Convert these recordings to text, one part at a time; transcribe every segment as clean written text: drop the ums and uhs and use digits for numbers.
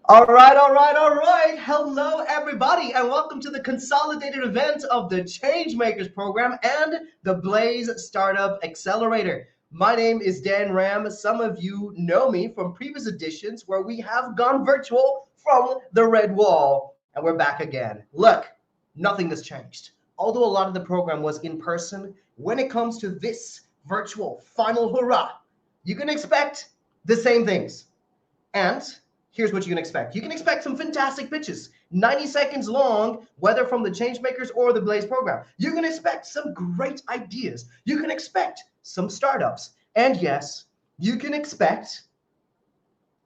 All right. Hello, everybody, and welcome to the consolidated event of the Changemakers program and the Blaze Startup Accelerator. My name is Dan Ram. Some of you know me from previous editions where we have gone virtual from the Red Wall, and we're back again. Look, nothing has changed. Although a lot of the program was in person, when it comes to this virtual final hurrah, you can expect the same things. And here's what you can expect. You can expect some fantastic pitches, 90 seconds long, whether from the Changemakers or the Blaze program. You can expect some great ideas. You can expect some startups. And yes, you can expect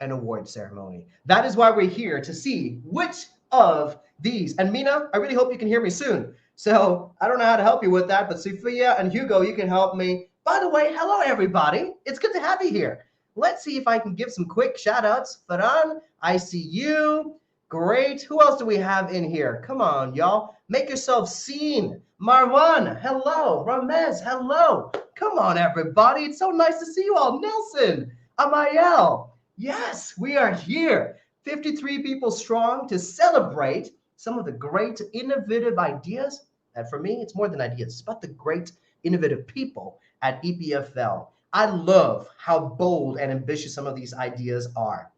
an award ceremony. That is why we're here to see which of these. And Mina, I really hope you can hear me soon. So I don't know how to help you with that, but Sophia and Hugo, you can help me. By the way, hello everybody. It's good to have you here. Let's see if I can give some quick shout outs. Farhan, I see you. Great. Who else do we have in here? Come on, y'all. Make yourself seen. Marwan, hello. Ramez, hello. Come on, everybody. It's so nice to see you all. Nelson, Amayel. Yes, we are here. 53 people strong to celebrate some of the great innovative ideas. And for me, it's more than ideas, it's about the great innovative people at EPFL. I love how bold and ambitious some of these ideas are.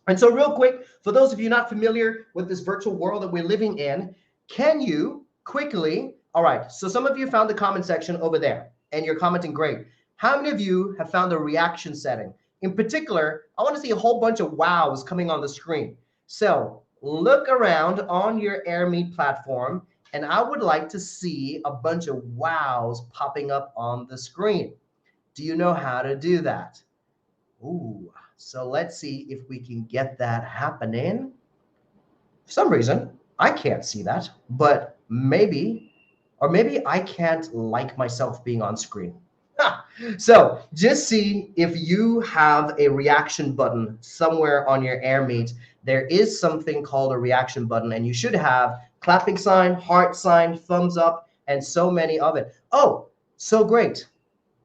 And so, real quick, for those of you not familiar with this virtual world that we're living in, can you quickly? All right, so some of you found the comment section over there, and you're commenting great. How many of you have found the reaction setting? In particular, I want to see a whole bunch of wows coming on the screen. So, look around on your AirMeet platform, and I would like to see a bunch of wows popping up on the screen. Do you know how to do that? Ooh, so let's see if we can get that happening. For some reason, I can't see that, but maybe I can't like myself being on screen. So just see if you have a reaction button somewhere on your AirMeet. There is something called a reaction button, and you should have clapping sign, heart sign, thumbs up, and so many of it. Oh, so great.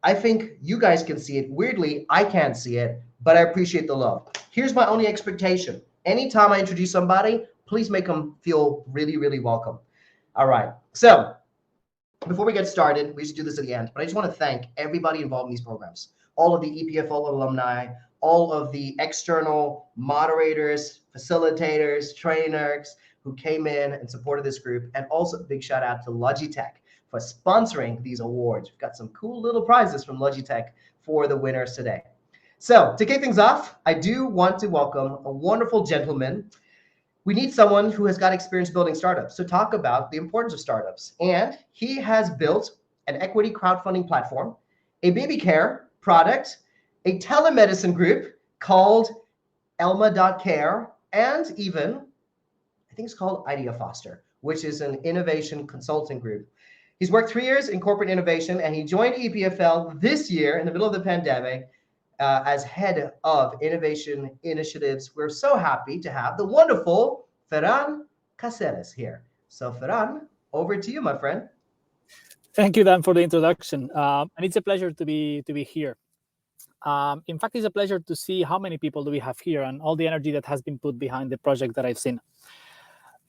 I think you guys can see it. Weirdly, I can't see it, but I appreciate the love. Here's my only expectation. Anytime I introduce somebody, please make them feel really, really welcome. All right. So before we get started, we should do this at the end, but I just want to thank everybody involved in these programs, all of the EPFL alumni, all of the external moderators, facilitators, trainers who came in and supported this group, and also a big shout out to Logitech for sponsoring these awards. We've got some cool little prizes from Logitech for the winners today. So to kick things off, I do want to welcome a wonderful gentleman. We need someone who has got experience building startups to talk about the importance of startups. And he has built an equity crowdfunding platform, a baby care product, a telemedicine group called Elma.care, and even, I think it's called Idea Foster, which is an innovation consulting group. He's worked 3 years in corporate innovation, and he joined EPFL this year in the middle of the pandemic as head of innovation initiatives. We're so happy to have the wonderful Ferran Caceres here. So Ferran, over to you, my friend. Thank you, Dan, for the introduction. And it's a pleasure to be here. In fact, it's a pleasure to see how many people do we have here and all the energy that has been put behind the project that I've seen.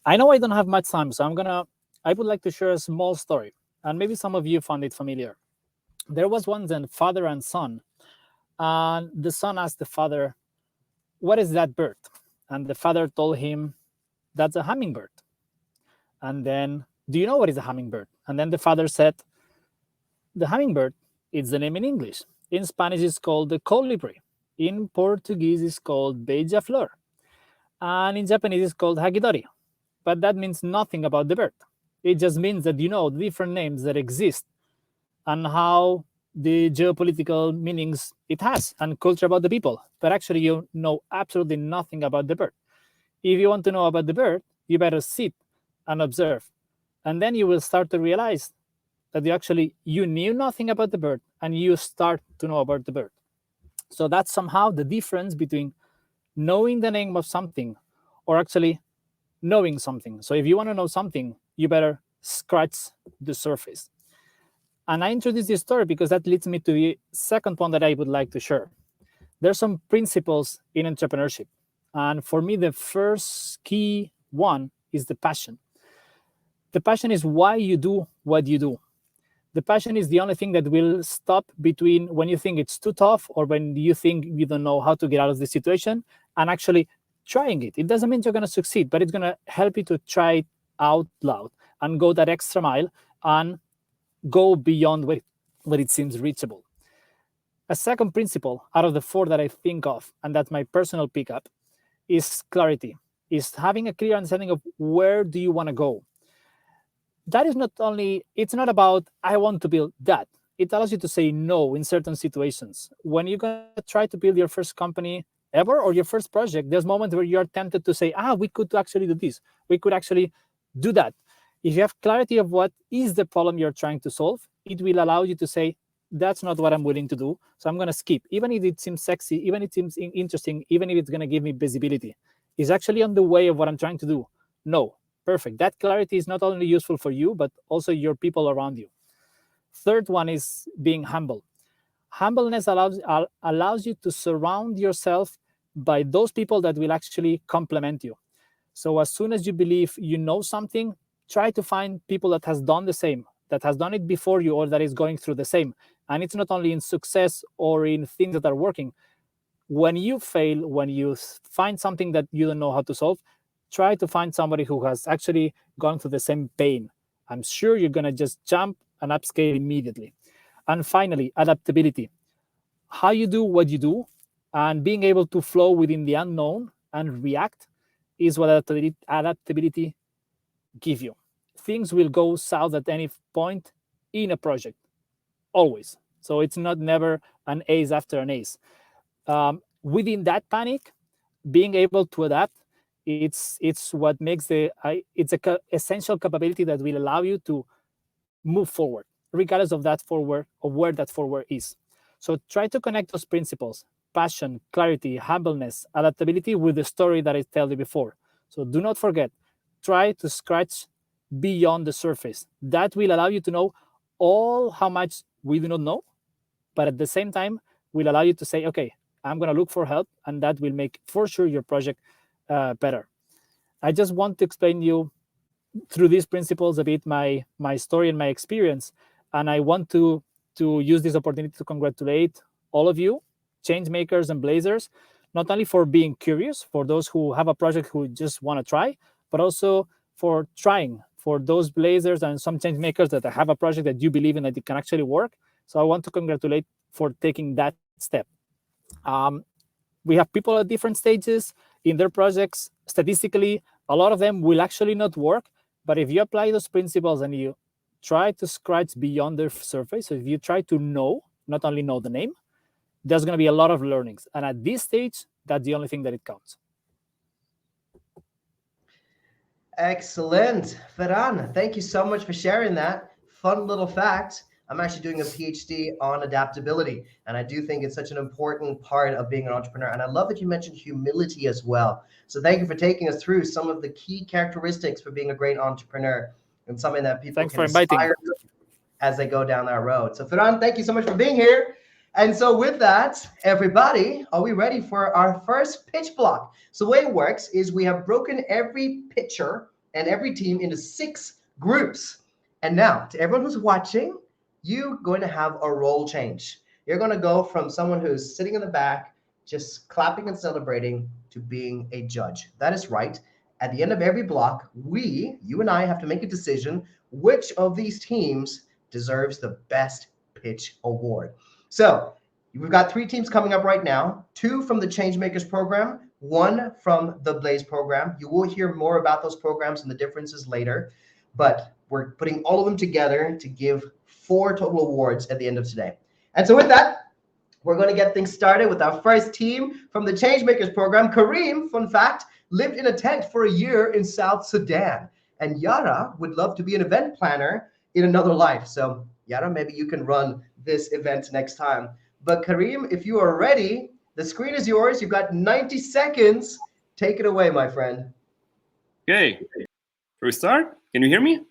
I know I don't have much time, so I would like to share a small story, and maybe some of you found it familiar. There was once a father and son, and the son asked the father, "What is that bird?" And the father told him, "That's a hummingbird." And then, "Do you know what is a hummingbird?" And then the father said, "The hummingbird is the name in English. In Spanish, it's called the colibri. In Portuguese, it's called beija-flor. And in Japanese, it's called hagidori. But that means nothing about the bird. It just means that you know the different names that exist and how the geopolitical meanings it has and culture about the people. But actually, you know absolutely nothing about the bird. If you want to know about the bird, you better sit and observe. And then you will start to realize that you knew nothing about the bird and you start to know about the bird. So that's somehow the difference between knowing the name of something or actually knowing something. So if you want to know something, you better scratch the surface. And I introduced this story because that leads me to the second point that I would like to share. There's some principles in entrepreneurship. And for me, the first key one is the passion. The passion is why you do what you do. The passion is the only thing that will stop between when you think it's too tough or when you think you don't know how to get out of the situation and actually trying it. It doesn't mean you're going to succeed, but it's going to help you to try it out loud and go that extra mile and go beyond where it seems reachable. A second principle out of the four that I think of, and that's my personal pickup, is clarity, is having a clear understanding of where do you want to go. That is not only, it's not about, I want to build that. It allows you to say no in certain situations. When you're going to try to build your first company ever or your first project, there's moments where you're tempted to say, we could actually do this. We could actually do that. If you have clarity of what is the problem you're trying to solve, it will allow you to say, that's not what I'm willing to do. So I'm going to skip, even if it seems sexy, even if it seems interesting, even if it's going to give me visibility. It's actually on the way of what I'm trying to do. No, perfect. That clarity is not only useful for you, but also your people around you. Third one is being humble. Humbleness allows you to surround yourself by those people that will actually complement you. So as soon as you believe you know something, try to find people that has done the same, that has done it before you, or that is going through the same. And it's not only in success or in things that are working. When you fail, when you find something that you don't know how to solve, try to find somebody who has actually gone through the same pain. I'm sure you're going to just jump and upscale immediately. And finally, adaptability. How you do what you do and being able to flow within the unknown and react is what adaptability gives you. Things will go south at any point in a project, always. So it's not never an ace after an ace. Within that panic, being able to adapt, it's what makes it's a essential capability that will allow you to move forward, regardless of that forward or where that forward is. So try to connect those principles: passion, clarity, humbleness, adaptability with the story that I told you before. So do not forget, try to scratch beyond the surface. That will allow you to know all how much we do not know, but at the same time will allow you to say, okay, I'm going to look for help, and that will make for sure your project better. I just want to explain you through these principles a bit my story and my experience, and I want to use this opportunity to congratulate all of you, change makers and blazers, not only for being curious, for those who have a project who just want to try, but also for trying, for those blazers and some change makers that have a project that you believe in that it can actually work. So I want to congratulate for taking that step. We have people at different stages in their projects. Statistically, a lot of them will actually not work. But if you apply those principles and you try to scratch beyond the surface, so if you try to know, not only know the name, there's going to be a lot of learnings. And at this stage, that's the only thing that it counts. Excellent. Ferran, thank you so much for sharing that. Fun little fact. I'm actually doing a PhD on adaptability, and I do think it's such an important part of being an entrepreneur. And I love that you mentioned humility as well. So thank you for taking us through some of the key characteristics for being a great entrepreneur and something that people can aspire to as they go down that road. So Ferran, thank you so much for being here. And so with that, everybody, are we ready for our first pitch block? So the way it works is we have broken every pitcher and every team into 6 groups. And now, to everyone who's watching, you're going to have a role change. You're going to go from someone who's sitting in the back, just clapping and celebrating, to being a judge. That is right. At the end of every block, you and I, have to make a decision which of these teams deserves the best pitch award. So we've got 3 teams coming up right now, 2 from the Changemakers program, 1 from the Blaze program. You will hear more about those programs and the differences later, but we're putting all of them together to give 4 total awards at the end of today. And so with that, we're going to get things started with our first team from the Changemakers program. Kareem, fun fact, lived in a tent for a year in South Sudan. And Yara would love to be an event planner in another life. So Yara, maybe you can run this event next time. But Kareem, if you are ready, the screen is yours. You've got 90 seconds. Take it away, my friend. Okay. Shall we start? Can you hear me?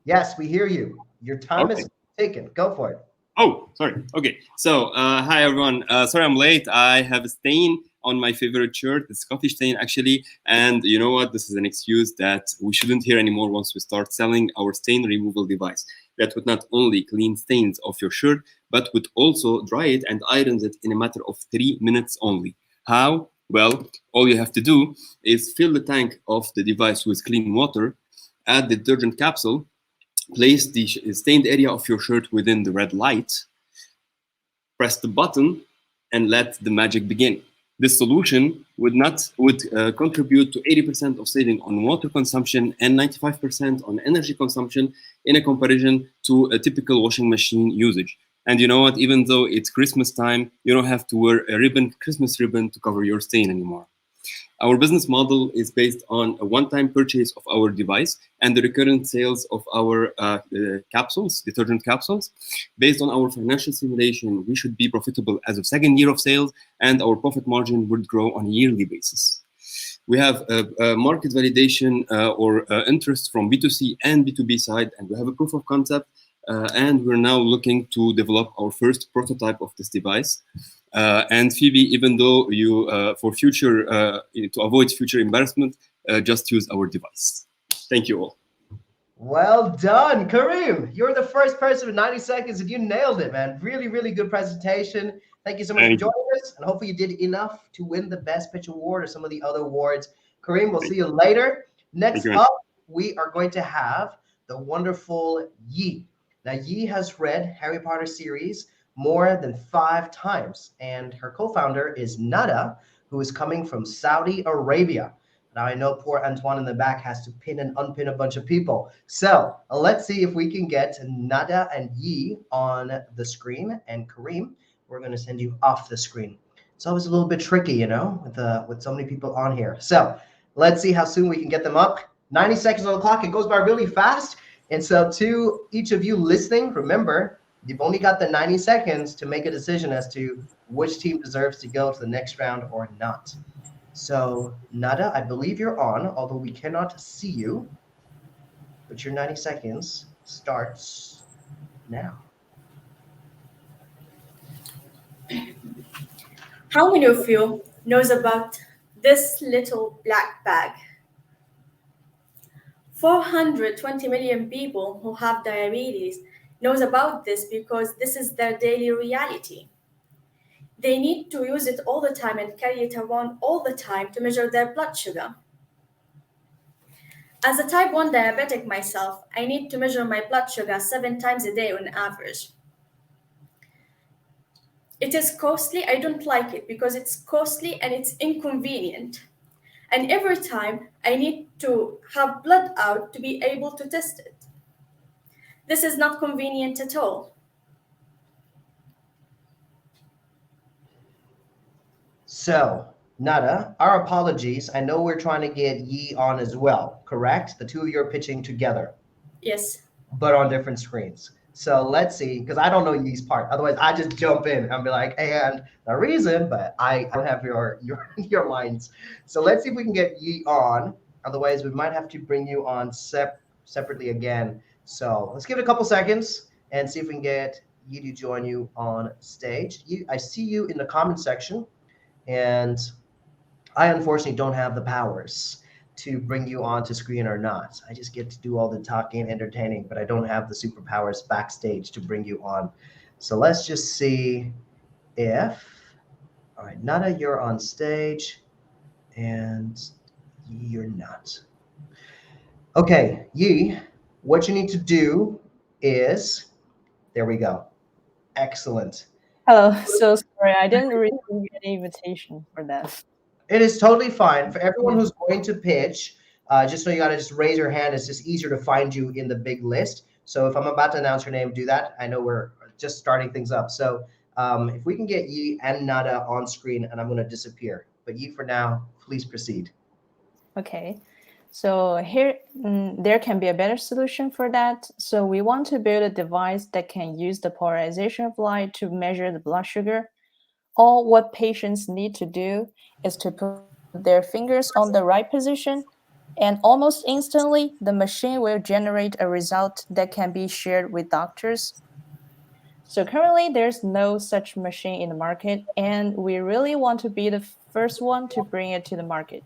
Yes, we hear you. Your time is taken. Go for it. Oh, sorry. Okay. So, hi everyone. Sorry I'm late. I have staying on my favorite shirt, the Scottish stain actually. And you know what? This is an excuse that we shouldn't hear anymore once we start selling our stain removal device. That would not only clean stains off your shirt, but would also dry it and iron it in a matter of 3 minutes only. How? Well, all you have to do is fill the tank of the device with clean water, add the detergent capsule, place the stained area of your shirt within the red light, press the button, and let the magic begin. This solution would contribute to 80% of saving on water consumption and 95% on energy consumption in a comparison to a typical washing machine usage. And you know what? Even though it's Christmas time, you don't have to wear a Christmas ribbon to cover your stain anymore. Our business model is based on a one-time purchase of our device and the recurrent sales of our capsules, detergent capsules. Based on our financial simulation, we should be profitable as of second year of sales, and our profit margin would grow on a yearly basis. We have a market validation or interest from B2C and B2B side, and we have a proof of concept. And we're now looking to develop our first prototype of this device. And Phoebe, even though you, for future, to avoid future embarrassment, just use our device. Thank you all. Well done, Kareem. You're the first person in 90 seconds and you nailed it, man. Really, really good presentation. Thank you so much for joining us. And hopefully you did enough to win the Best Pitch Award or some of the other awards. Kareem, we'll see you later. Next up, we are going to have the wonderful Yi. Now, Yi has read Harry Potter series more than 5 times, and her co-founder is Nada, who is coming from Saudi Arabia. Now, I know poor Antoine in the back has to pin and unpin a bunch of people. So let's see if we can get Nada and Yi on the screen, and Kareem, we're going to send you off the screen. It's always a little bit tricky, you know, with so many people on here. So let's see how soon we can get them up. 90 seconds on the clock. It goes by really fast. And so to each of you listening, remember, you've only got the 90 seconds to make a decision as to which team deserves to go to the next round or not. So, Nada, I believe you're on, although we cannot see you. But your 90 seconds starts now. How many of you knows about this little black bag? 420 million people who have diabetes knows about this because this is their daily reality. They need to use it all the time and carry it around all the time to measure their blood sugar. As a type 1 diabetic myself, I need to measure my blood sugar 7 times a day on average. It is costly. I don't like it because it's costly and it's inconvenient. And every time I need to have blood out to be able to test it. This is not convenient at all. So, Nada, our apologies. I know we're trying to get Yi on as well, correct? The two of you are pitching together. Yes. But on different screens. So let's see, because I don't know Yi's part. Otherwise, I just jump in and be like, and the reason, but I don't have your lines. So let's see if we can get Yi on. Otherwise, we might have to bring you on separately again. So let's give it a couple seconds and see if we can get Yi to join you on stage. Yi, I see you in the comment section, and I unfortunately don't have the powers to bring you onto screen or not. I just get to do all the talking and entertaining, but I don't have the superpowers backstage to bring you on. So let's just see if, all right, Nada, you're on stage and you're not. Okay, Yi, what you need to do is, there we go. Excellent. Hello, so sorry, I didn't receive any invitation for that. It is totally fine. For everyone who's going to pitch, just know you got to just raise your hand. It's just easier to find you in the big list. So if I'm about to announce your name, do that. I know we're just starting things up. So if we can get Yi and Nada on screen, and I'm going to disappear. But Yi, for now, please proceed. Okay, so here, there can be a better solution for that. So we want to build a device that can use the polarization of light to measure the blood sugar. All what patients need to do is to put their fingers on the right position, and almost instantly, the machine will generate a result that can be shared with doctors. So currently there's no such machine in the market, and we really want to be the first one to bring it to the market.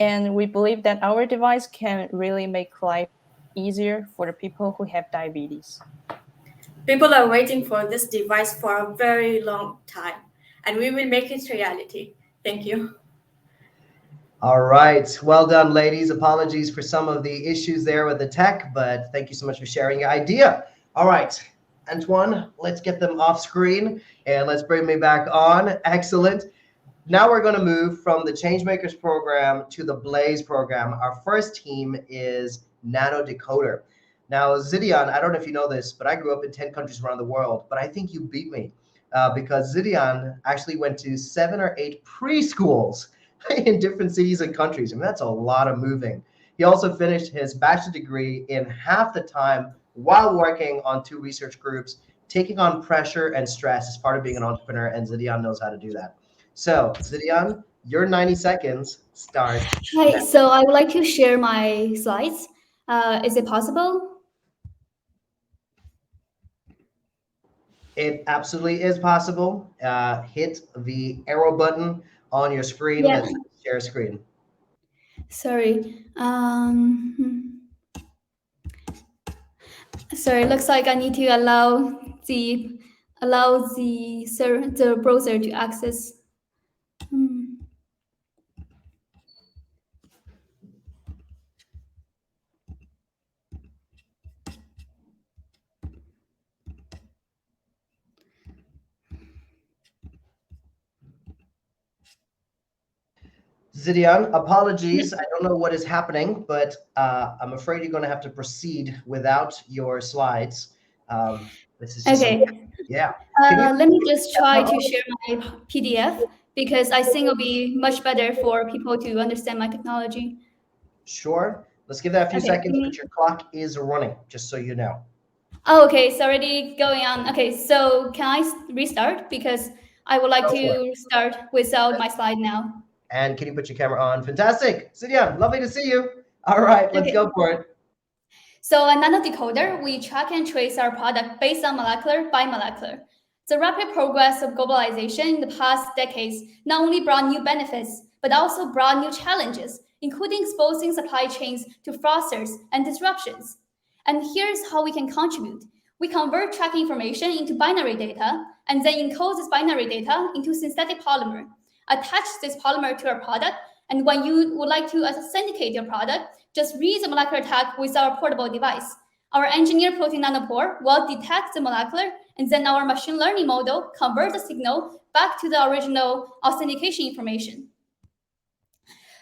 And we believe that our device can really make life easier for the people who have diabetes. People are waiting for this device for a very long time, and we will make it reality. Thank you. All right. Well done, ladies. Apologies for some of the issues there with the tech, but thank you so much for sharing your idea. All right, Antoine, let's get them off screen and let's bring me back on. Excellent. Now we're going to move from the Changemakers program to the Blaze program. Our first team is Nano Decoder. Now, Zidian, I don't know if you know this, but I grew up in 10 countries around the world, but I think you beat me because Zidian actually went to 7 or 8 preschools in different cities and countries. I mean, that's a lot of moving. He also finished his bachelor degree in half the time while working on 2 research groups, taking on pressure and stress as part of being an entrepreneur, and Zidian knows how to do that. So, Zidian, your 90 seconds start. Hi, so I would like to share my slides. Is it possible? It absolutely is possible. Hit the arrow button on your screen Yeah. that says share screen. Sorry. Sorry, looks like I need to allow the browser to access. Zidian, apologies. I don't know what is happening, but I'm afraid you're going to have to proceed without your slides. This is just Okay. yeah. Let me just try to share my PDF because I think it'll be much better for people to understand my technology. Sure. Let's give that a few Okay, seconds, but your clock is running, just so you know. Oh, okay, it's already going on. Okay, so can I restart? Because I would like to start without my slide now. And can you put your camera on? Fantastic. Zidian, lovely to see you. All right, let's go for it. So a nanodecoder, we track and trace our product based on molecular by molecular. The rapid progress of globalization in the past decades not only brought new benefits, but also brought new challenges, including exposing supply chains to fraudsters and disruptions. And here's how we can contribute. We convert tracking information into binary data, and then encode this binary data into synthetic polymer. Attach this polymer to our product, and when you would like to authenticate your product, just read the molecular tag with our portable device. Our engineered protein nanopore will detect the molecular, and then our machine learning model convert the signal back to the original authentication information.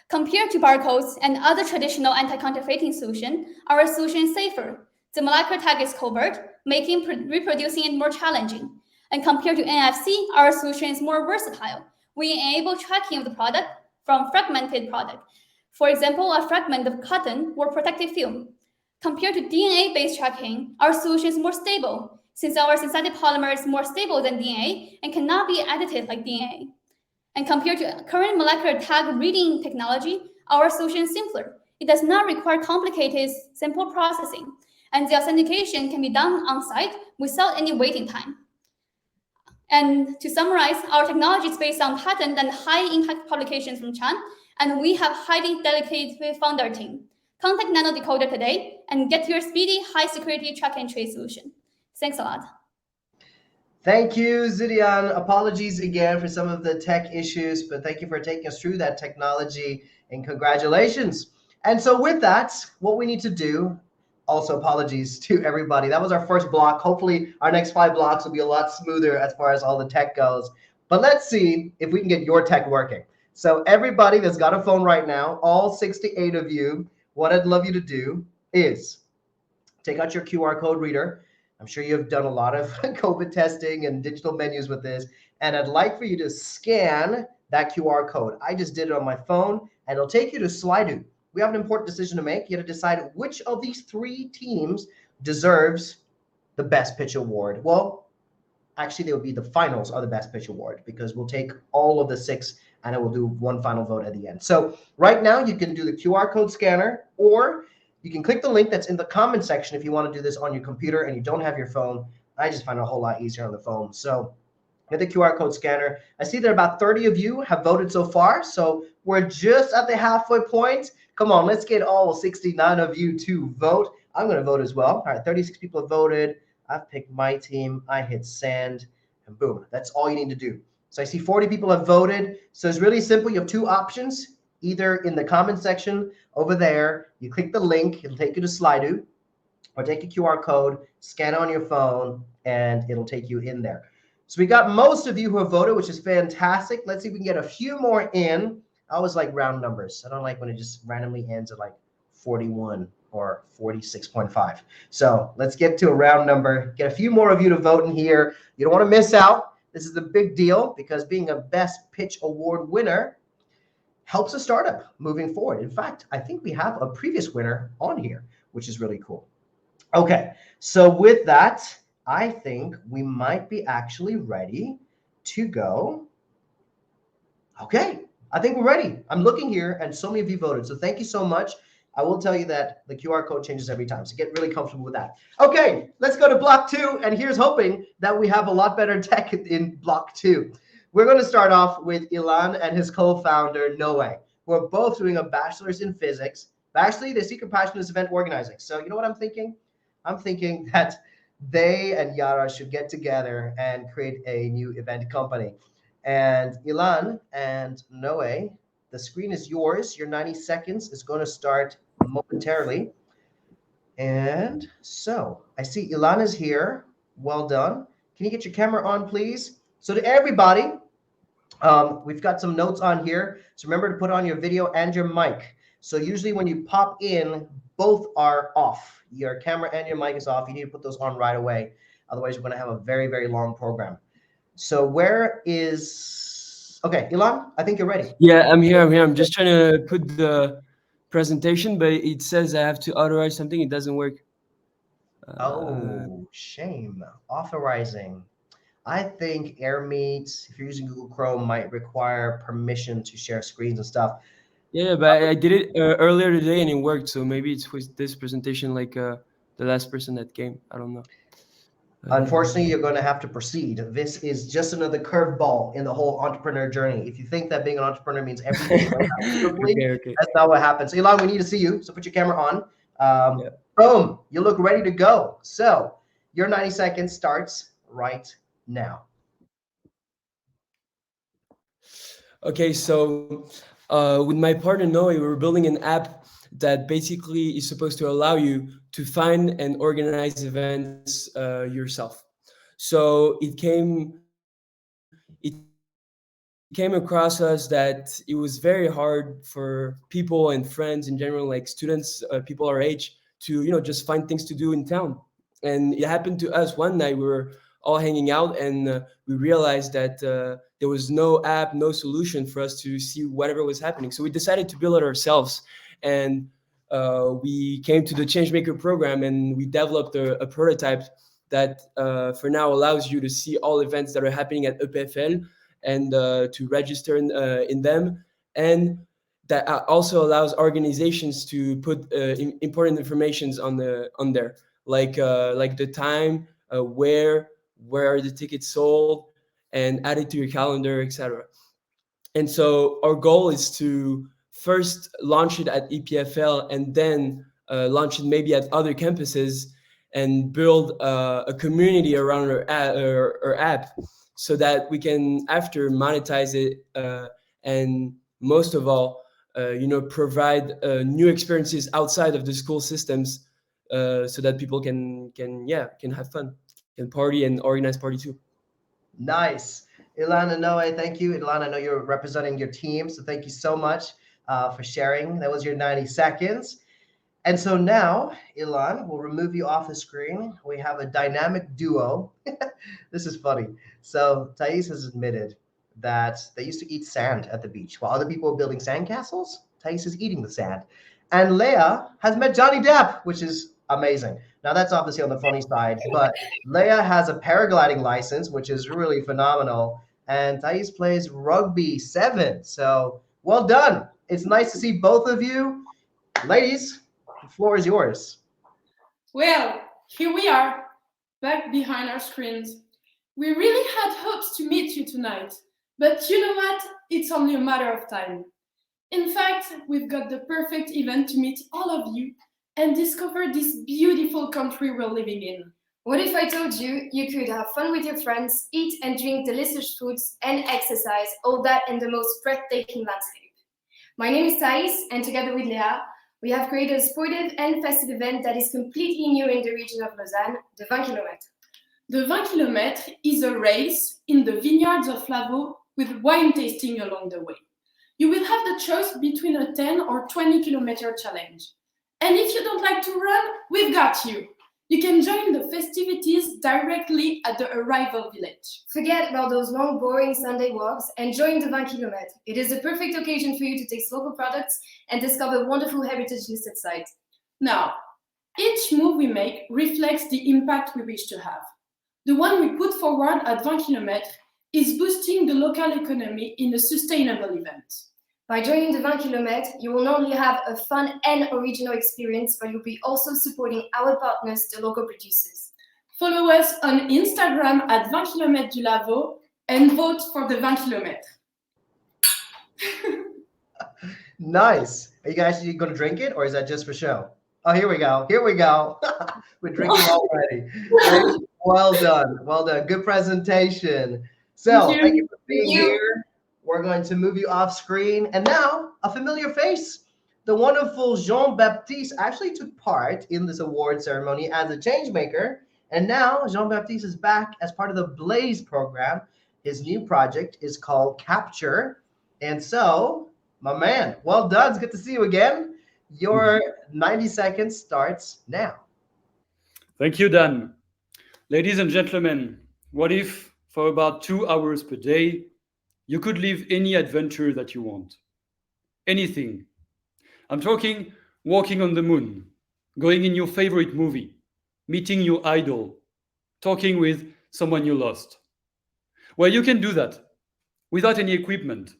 Compared to barcodes and other traditional anti-counterfeiting solutions, our solution is safer. The molecular tag is covert, making reproducing it more challenging. And compared to NFC, our solution is more versatile. We enable tracking of the product from fragmented product. For example, a fragment of cotton or protective film. Compared to DNA-based tracking, our solution is more stable, since our synthetic polymer is more stable than DNA and cannot be edited like DNA. And compared to current molecular tag reading technology, our solution is simpler. It does not require complicated, simple processing, and the authentication can be done on-site without any waiting time. And to summarize, our technology is based on patent and high-impact publications from China, and we have highly dedicated founder team. Contact Nano Decoder today and get your speedy, high-security track and trace solution. Thanks a lot. Thank you, Zidian. Apologies again for some of the tech issues, but thank you for taking us through that technology, and congratulations. And so with that, what we need to do, also apologies to everybody. That was our first block. Hopefully our next 5 blocks will be a lot smoother as far as all the tech goes. But let's see if we can get your tech working. So everybody that's got a phone right now, all 68 of you, what I'd love you to do is take out your QR code reader. I'm sure you've done a lot of COVID testing and digital menus with this. And I'd like for you to scan that QR code. I just did it on my phone, and it'll take you to Slido. We have an important decision to make. You have to decide which of these 3 teams deserves the Best Pitch Award. Well, actually, they will be the finals of the Best Pitch Award, because we'll take all of the 6 and it will do one final vote at the end. So right now you can do the QR code scanner, or you can click the link that's in the comment section if you want to do this on your computer and you don't have your phone. I just find it a whole lot easier on the phone. So get the QR code scanner. I see that about 30 of you have voted so far. So we're just at the halfway point. Come on, let's get all 69 of you to vote. I'm going to vote as well. All right, 36 people have voted. I've picked my team. I hit send, and boom. That's all you need to do. So I see 40 people have voted. So it's really simple. You have two options. Either in the comment section over there, you click the link. It'll take you to Slido, or take a QR code, scan it on your phone, and it'll take you in there. So we got most of you who have voted, which is fantastic. Let's see if we can get a few more in. I always like round numbers. I don't like when it just randomly ends at like 41 or 46.5. So let's get to a round number. Get a few more of you to vote in here. You don't want to miss out. This is a big deal because being a Best Pitch Award winner helps a startup moving forward. In fact, I think we have a previous winner on here, which is really cool. Okay, so with that, I think we might be actually ready to go. Okay, I think we're ready. I'm looking here and so many of you voted. So thank you so much. I will tell you that the QR code changes every time. So get really comfortable with that. Okay, let's go to block 2. And here's hoping that we have a lot better tech in block 2. We're going to start off with Ilan and his co-founder, Noe, who are both doing a bachelor's in physics. But actually, their secret passion is event organizing. So you know what I'm thinking? I'm thinking that they and Yara should get together and create a new event company. And Ilan and Noe, the screen is yours. Your 90 seconds is going to start momentarily. And so I see Ilan is here. Well done. Can you get your camera on, please? So to everybody, we've got some notes on here. So remember to put on your video and your mic. So usually when you pop in, both are off. Your camera and your mic is off. You need to put those on right away. Otherwise, you're going to have a very, very long program. So where is... Okay, Ilan, I think you're ready. Yeah, I'm here. I'm just trying to put the presentation, but it says I have to authorize something. It doesn't work. Oh, shame. Authorizing. I think AirMeet, if you're using Google Chrome, might require permission to share screens and stuff. Yeah, but I did it earlier today and it worked. So maybe it's with this presentation, like the last person that came. I don't know. Unfortunately, you're going to have to proceed. This is just another curveball in the whole entrepreneur journey. If you think that being an entrepreneur means everything went out beautifully, Okay. that's not what happens. Ilan, we need to see you. So put your camera on. Boom. You look ready to go. So your 90 seconds starts right now. Okay, so with my partner Noe, we were building an app that basically is supposed to allow you to find and organize events yourself. So it came across us that it was very hard for people and friends in general, like students, people our age, to just find things to do in town. And it happened to us one night. We were all hanging out, and we realized that there was no app, no solution for us to see whatever was happening. So we decided to build it ourselves, and we came to the Changemaker program, and we developed a prototype that for now allows you to see all events that are happening at EPFL and to register in them, and that also allows organizations to put important informations on there, like the time, where are the tickets sold, and add it to your calendar, etc. And so our goal is to first launch it at EPFL and then launch it maybe at other campuses and build a community around our app, so that we can after monetize it and most of all, provide new experiences outside of the school systems, so that people can have fun, can party and organize party too. Nice. Ilana, Noe, thank you. Ilana, I know you're representing your team, so thank you so much for sharing. That was your 90 seconds. And so now, Ilan, we'll remove you off the screen. We have a dynamic duo. This is funny. So Thais has admitted that they used to eat sand at the beach. While other people are building sandcastles, Thais is eating the sand. And Leia has met Johnny Depp, which is amazing. Now, that's obviously on the funny side, but Leia has a paragliding license, which is really phenomenal. And Thais plays rugby 7. So well done. It's nice to see both of you. Ladies, the floor is yours. Well, here we are. back behind our screens. We really had hopes to meet you tonight, but you know what? It's only a matter of time. In fact, we've got the perfect event to meet all of you and discover this beautiful country we're living in. What if I told you you could have fun with your friends, eat and drink delicious foods, and exercise, all that in the most breathtaking landscape? My name is Thais, and together with Léa, we have created a sportive and festive event that is completely new in the region of Lausanne, the 20 km. The 20 km is a race in the vineyards of Lavaux with wine tasting along the way. You will have the choice between a 10 or 20 kilometer challenge. And if you don't like to run, we've got you. You can join the festivities directly at the arrival village. Forget about those long, boring Sunday walks and join the 20 km. It is the perfect occasion for you to taste local products and discover wonderful heritage listed sites. Now, each move we make reflects the impact we wish to have. The one we put forward at 20 km is boosting the local economy in a sustainable event. By joining the 20 km, you will not only have a fun and original experience, but you'll be also supporting our partners, the local producers. Follow us on Instagram at 20 km du Lavaux and vote for the 20 km. Nice. Are you guys going to drink it, or is that just for show? Oh, here we go. Here we go. We're drinking already. Well done. Well done. Good presentation. So thank you for being here. We're going to move you off screen. And now, a familiar face. The wonderful Jean-Baptiste actually took part in this award ceremony as a change maker. And now Jean-Baptiste is back as part of the Blaze program. His new project is called Capture. And so, my man, well done. It's good to see you again. Your 90 seconds starts now. Thank you, Dan. Ladies and gentlemen, what if for about 2 hours per day, you could live any adventure that you want? Anything. I'm talking walking on the moon, going in your favorite movie, meeting your idol, talking with someone you lost. Well, you can do that without any equipment,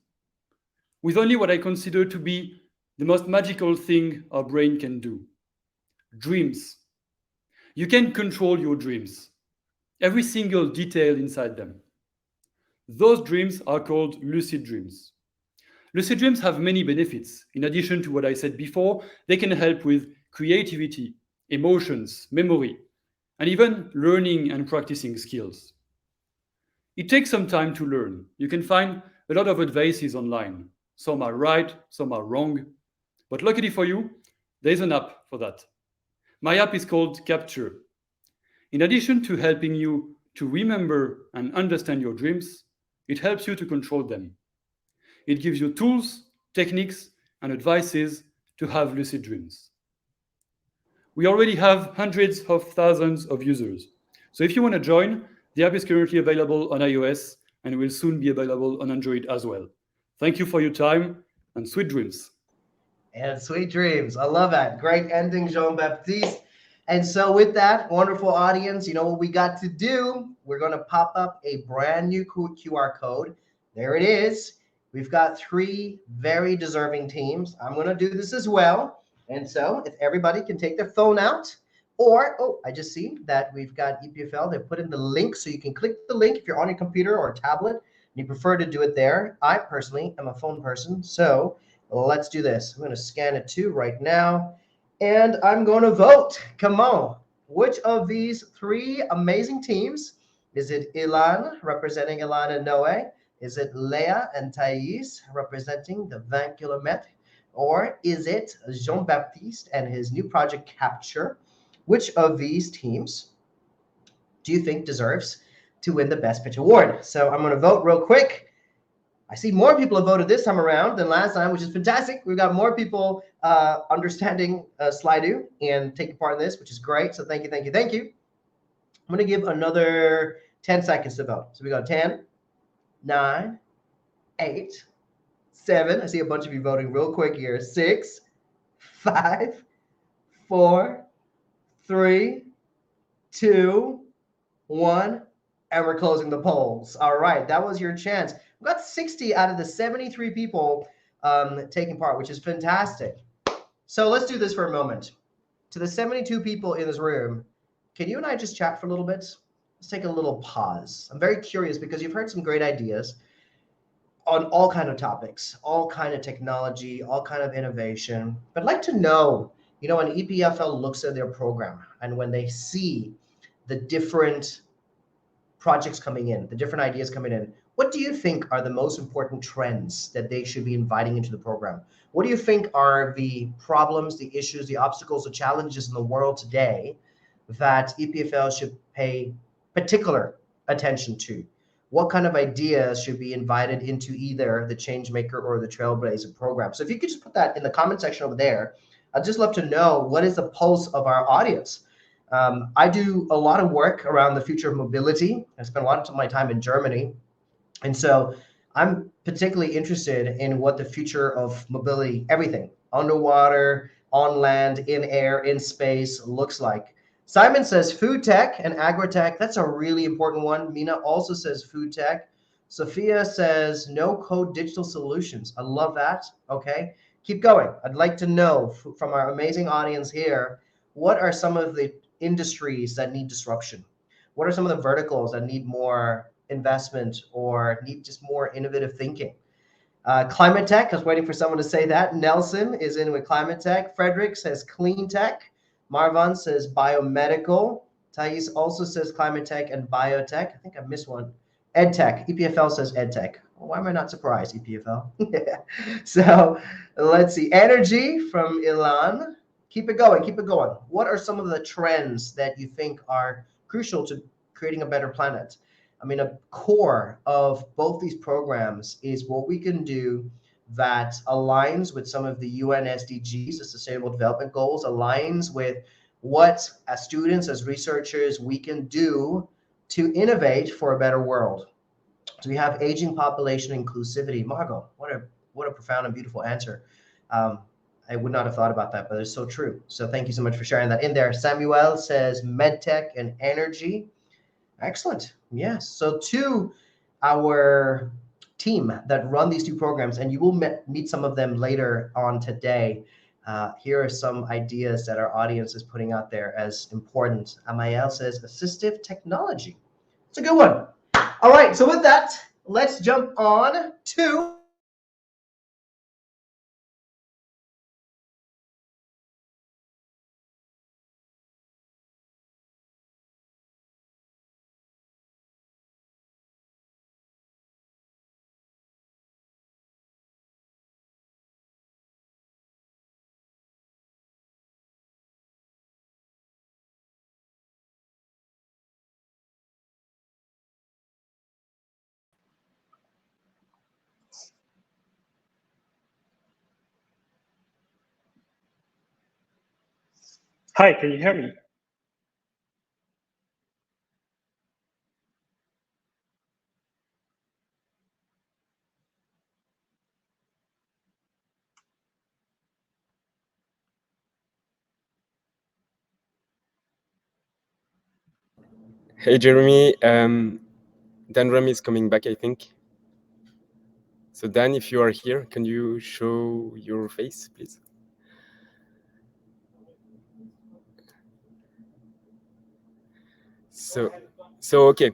with only what I consider to be the most magical thing our brain can do: dreams. You can control your dreams, every single detail inside them. Those dreams are called lucid dreams. Lucid dreams have many benefits. In addition to what I said before, they can help with creativity, emotions, memory, and even learning and practicing skills. It takes some time to learn. You can find a lot of advices online. Some are right, some are wrong. But luckily for you, there's an app for that. My app is called Capture. In addition to helping you to remember and understand your dreams, it helps you to control them. It gives you tools, techniques, and advices to have lucid dreams. We already have hundreds of thousands of users. So if you want to join, the app is currently available on iOS and will soon be available on Android as well. Thank you for your time and sweet dreams. And sweet dreams. I love that. Great ending, Jean-Baptiste. And so with that, wonderful audience, you know what we got to do? We're going to pop up a brand new QR code. There it is. We've got 3 very deserving teams. I'm going to do this as well. And so if everybody can take their phone out, or, oh, I just see that we've got EPFL. They put in the link, so you can click the link if you're on your computer or tablet and you prefer to do it there. I personally am a phone person, so let's do this. I'm going to scan it too right now. And I'm going to vote. Come on. Which of these 3 amazing teams? Is it Ilan representing Ilan and Noe? Is it Leah and Thais representing the 20 km? Or is it Jean-Baptiste and his new project Capture? Which of these teams do you think deserves to win the Best Pitch Award? So I'm going to vote real quick. I see more people have voted this time around than last time, which is fantastic. We've got more people understanding Slido and taking part in this, which is great. So thank you, thank you, thank you. I'm going to give another 10 seconds to vote. So we got 10, 9, 8, 7. I see a bunch of you voting real quick here. 6, 5, 4, 3, 2, 1. And we're closing the polls. All right, that was your chance. We got 60 out of the 73 people taking part, which is fantastic. So let's do this for a moment. To the 72 people in this room, can you and I just chat for a little bit? Let's take a little pause. I'm very curious because you've heard some great ideas on all kind of topics, all kind of technology, all kind of innovation. But I'd like to know, when EPFL looks at their program and when they see the different projects coming in, the different ideas coming in, what do you think are the most important trends that they should be inviting into the program? What do you think are the problems, the issues, the obstacles, the challenges in the world today that EPFL should pay particular attention to? What kind of ideas should be invited into either the Changemaker or the Trailblazer program? So if you could just put that in the comment section over there, I'd just love to know what is the pulse of our audience. I do a lot of work around the future of mobility. I spend a lot of my time in Germany. And so I'm particularly interested in what the future of mobility, everything, underwater, on land, in air, in space, looks like. Simon says food tech and agri-tech. That's a really important one. Mina also says food tech. Sophia says no code digital solutions. I love that. Okay, keep going. I'd like to know from our amazing audience here, what are some of the industries that need disruption? What are some of the verticals that need more investment or need just more innovative thinking? Climate tech, I was waiting for someone to say that. Nelson is in with climate tech. Frederick says clean tech. Marvan says biomedical. Thais also says climate tech and biotech. I think I missed one. Ed tech. EPFL says ed tech. Why am I not surprised, EPFL? So let's see. Energy from Ilan. Keep it going. Keep it going. What are some of the trends that you think are crucial to creating a better planet? I mean, a core of both these programs is what we can do that aligns with some of the UN SDGs, the Sustainable Development Goals, aligns with what as students, as researchers, we can do to innovate for a better world. So we have aging population inclusivity. Margot, what a profound and beautiful answer. I would not have thought about that, but it's so true. So thank you so much for sharing that in there. Samuel says medtech and energy. Excellent. Yes. So to our team that run these two programs, and you will meet some of them later on today. Here are some ideas that our audience is putting out there as important. Amael says assistive technology. It's a good one. All right. So with that, let's jump on to Hi, can you hear me? Hey, Jeremy. Dan Ram is coming back, I think. So Dan, if you are here, can you show your face, please? So okay.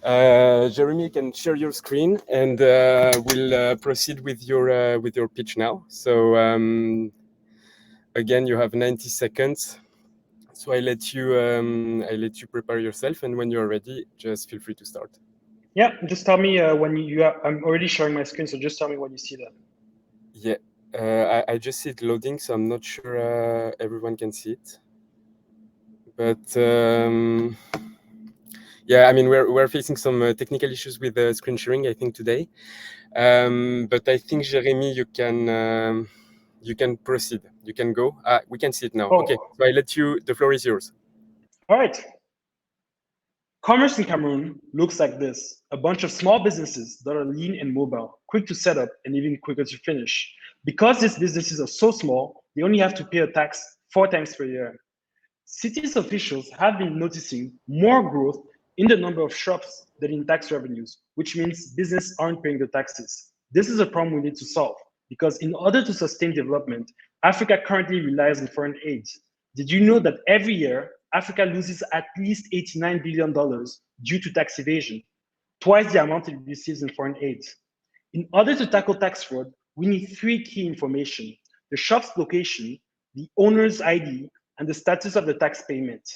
Jeremy, you can share your screen, and we'll proceed with your pitch now. So again, you have 90 seconds. So I let you prepare yourself, and when you're ready, just feel free to start. Yeah, just tell me when you are, I'm already sharing my screen, so just tell me when you see that. Yeah, I just see it loading, so I'm not sure everyone can see it. But yeah, I mean, we're facing some technical issues with screen sharing, I think, today. But I think, Jeremy, you can proceed. You can go. We can see it now. Oh. Okay, so I let you. The floor is yours. All right. Commerce in Cameroon looks like this: a bunch of small businesses that are lean and mobile, quick to set up, and even quicker to finish. Because these businesses are so small, they only have to pay a tax 4 times per year. Cities officials have been noticing more growth in the number of shops than in tax revenues, which means businesses aren't paying the taxes. This is a problem we need to solve, because in order to sustain development, Africa currently relies on foreign aid. Did you know that every year, Africa loses at least $89 billion due to tax evasion, twice the amount it receives in foreign aid. In order to tackle tax fraud, we need three key information: the shop's location, the owner's ID, and the status of the tax payment.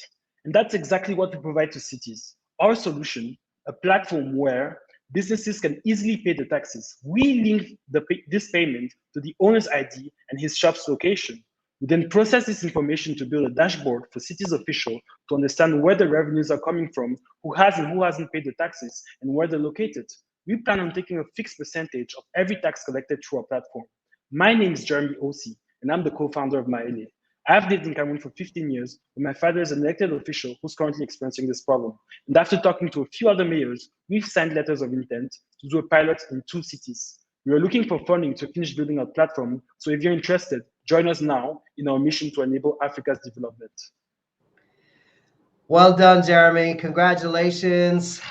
And that's exactly what we provide to cities. Our solution, a platform where businesses can easily pay the taxes. We link this payment to the owner's ID and his shop's location. We then process this information to build a dashboard for cities officials to understand where the revenues are coming from, who has and who hasn't paid the taxes, and where they're located. We plan on taking a fixed percentage of every tax collected through our platform. My name is Jeremy Osi, and I'm the co-founder of Maele. I've lived in Cameroon for 15 years, and my father is an elected official who's currently experiencing this problem. And after talking to a few other mayors, we've signed letters of intent to do a pilot in 2 cities. We are looking for funding to finish building our platform, so if you're interested, join us now in our mission to enable Africa's development. Well done, Jeremy. Congratulations.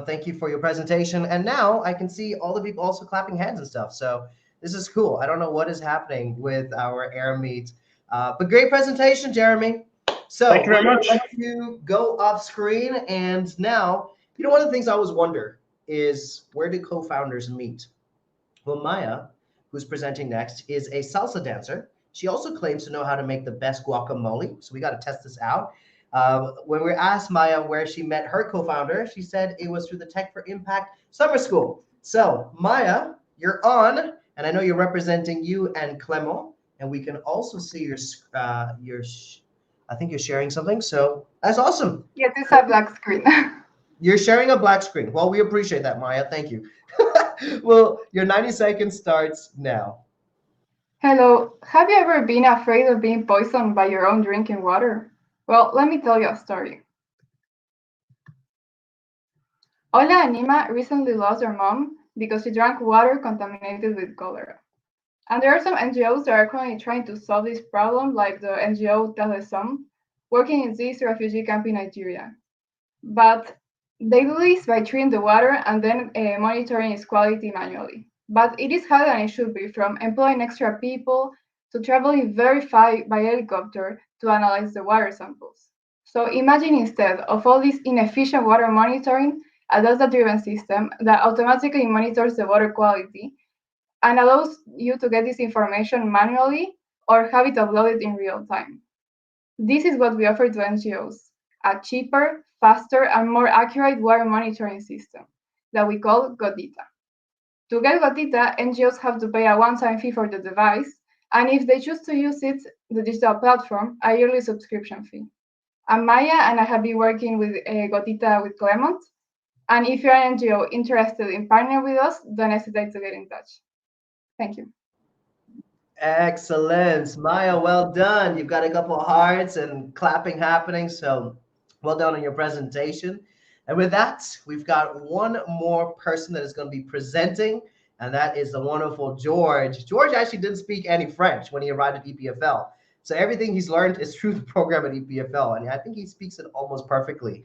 Thank you for your presentation. And now I can see all the people also clapping hands and stuff. So this is cool. I don't know what is happening with our air meet. But great presentation, Jeremy. So thank you very much. I'd like to go off screen. And now, one of the things I always wonder is, where do co-founders meet? Well, Maya, who's presenting next, is a salsa dancer. She also claims to know how to make the best guacamole. So we got to test this out. When we asked Maya where she met her co-founder, she said it was through the Tech for Impact Summer School. So Maya, you're on, and I know you're representing you and Clement. And we can also see your I think you're sharing something. So that's awesome. Yes, it's a black screen. You're sharing a black screen. Well, we appreciate that, Maya. Thank you. Well, your 90 seconds starts now. Hello. Have you ever been afraid of being poisoned by your own drinking water? Well, let me tell you a story. Ola Anima recently lost her mom because she drank water contaminated with cholera. And there are some NGOs that are currently trying to solve this problem, like the NGO Telesom, working in this refugee camp in Nigeria. But they do this by treating the water and then monitoring its quality manually. But it is harder than it should be, from employing extra people to traveling very far by helicopter to analyze the water samples. So imagine, instead of all this inefficient water monitoring, a data-driven system that automatically monitors the water quality and allows you to get this information manually or have it uploaded in real time. This is what we offer to NGOs: a cheaper, faster, and more accurate water monitoring system that we call Gotita. To get Gotita, NGOs have to pay a one-time fee for the device, and if they choose to use it, the digital platform, a yearly subscription fee. And Maya and I have been working with Gotita with Clement, and if you're an NGO interested in partnering with us, don't hesitate to get in touch. Thank you. Excellent. Maya, well done. You've got a couple of hearts and clapping happening. So well done on your presentation. And with that, we've got one more person that is going to be presenting, and that is the wonderful George. George actually didn't speak any French when he arrived at EPFL. So everything he's learned is through the program at EPFL, and I think he speaks it almost perfectly.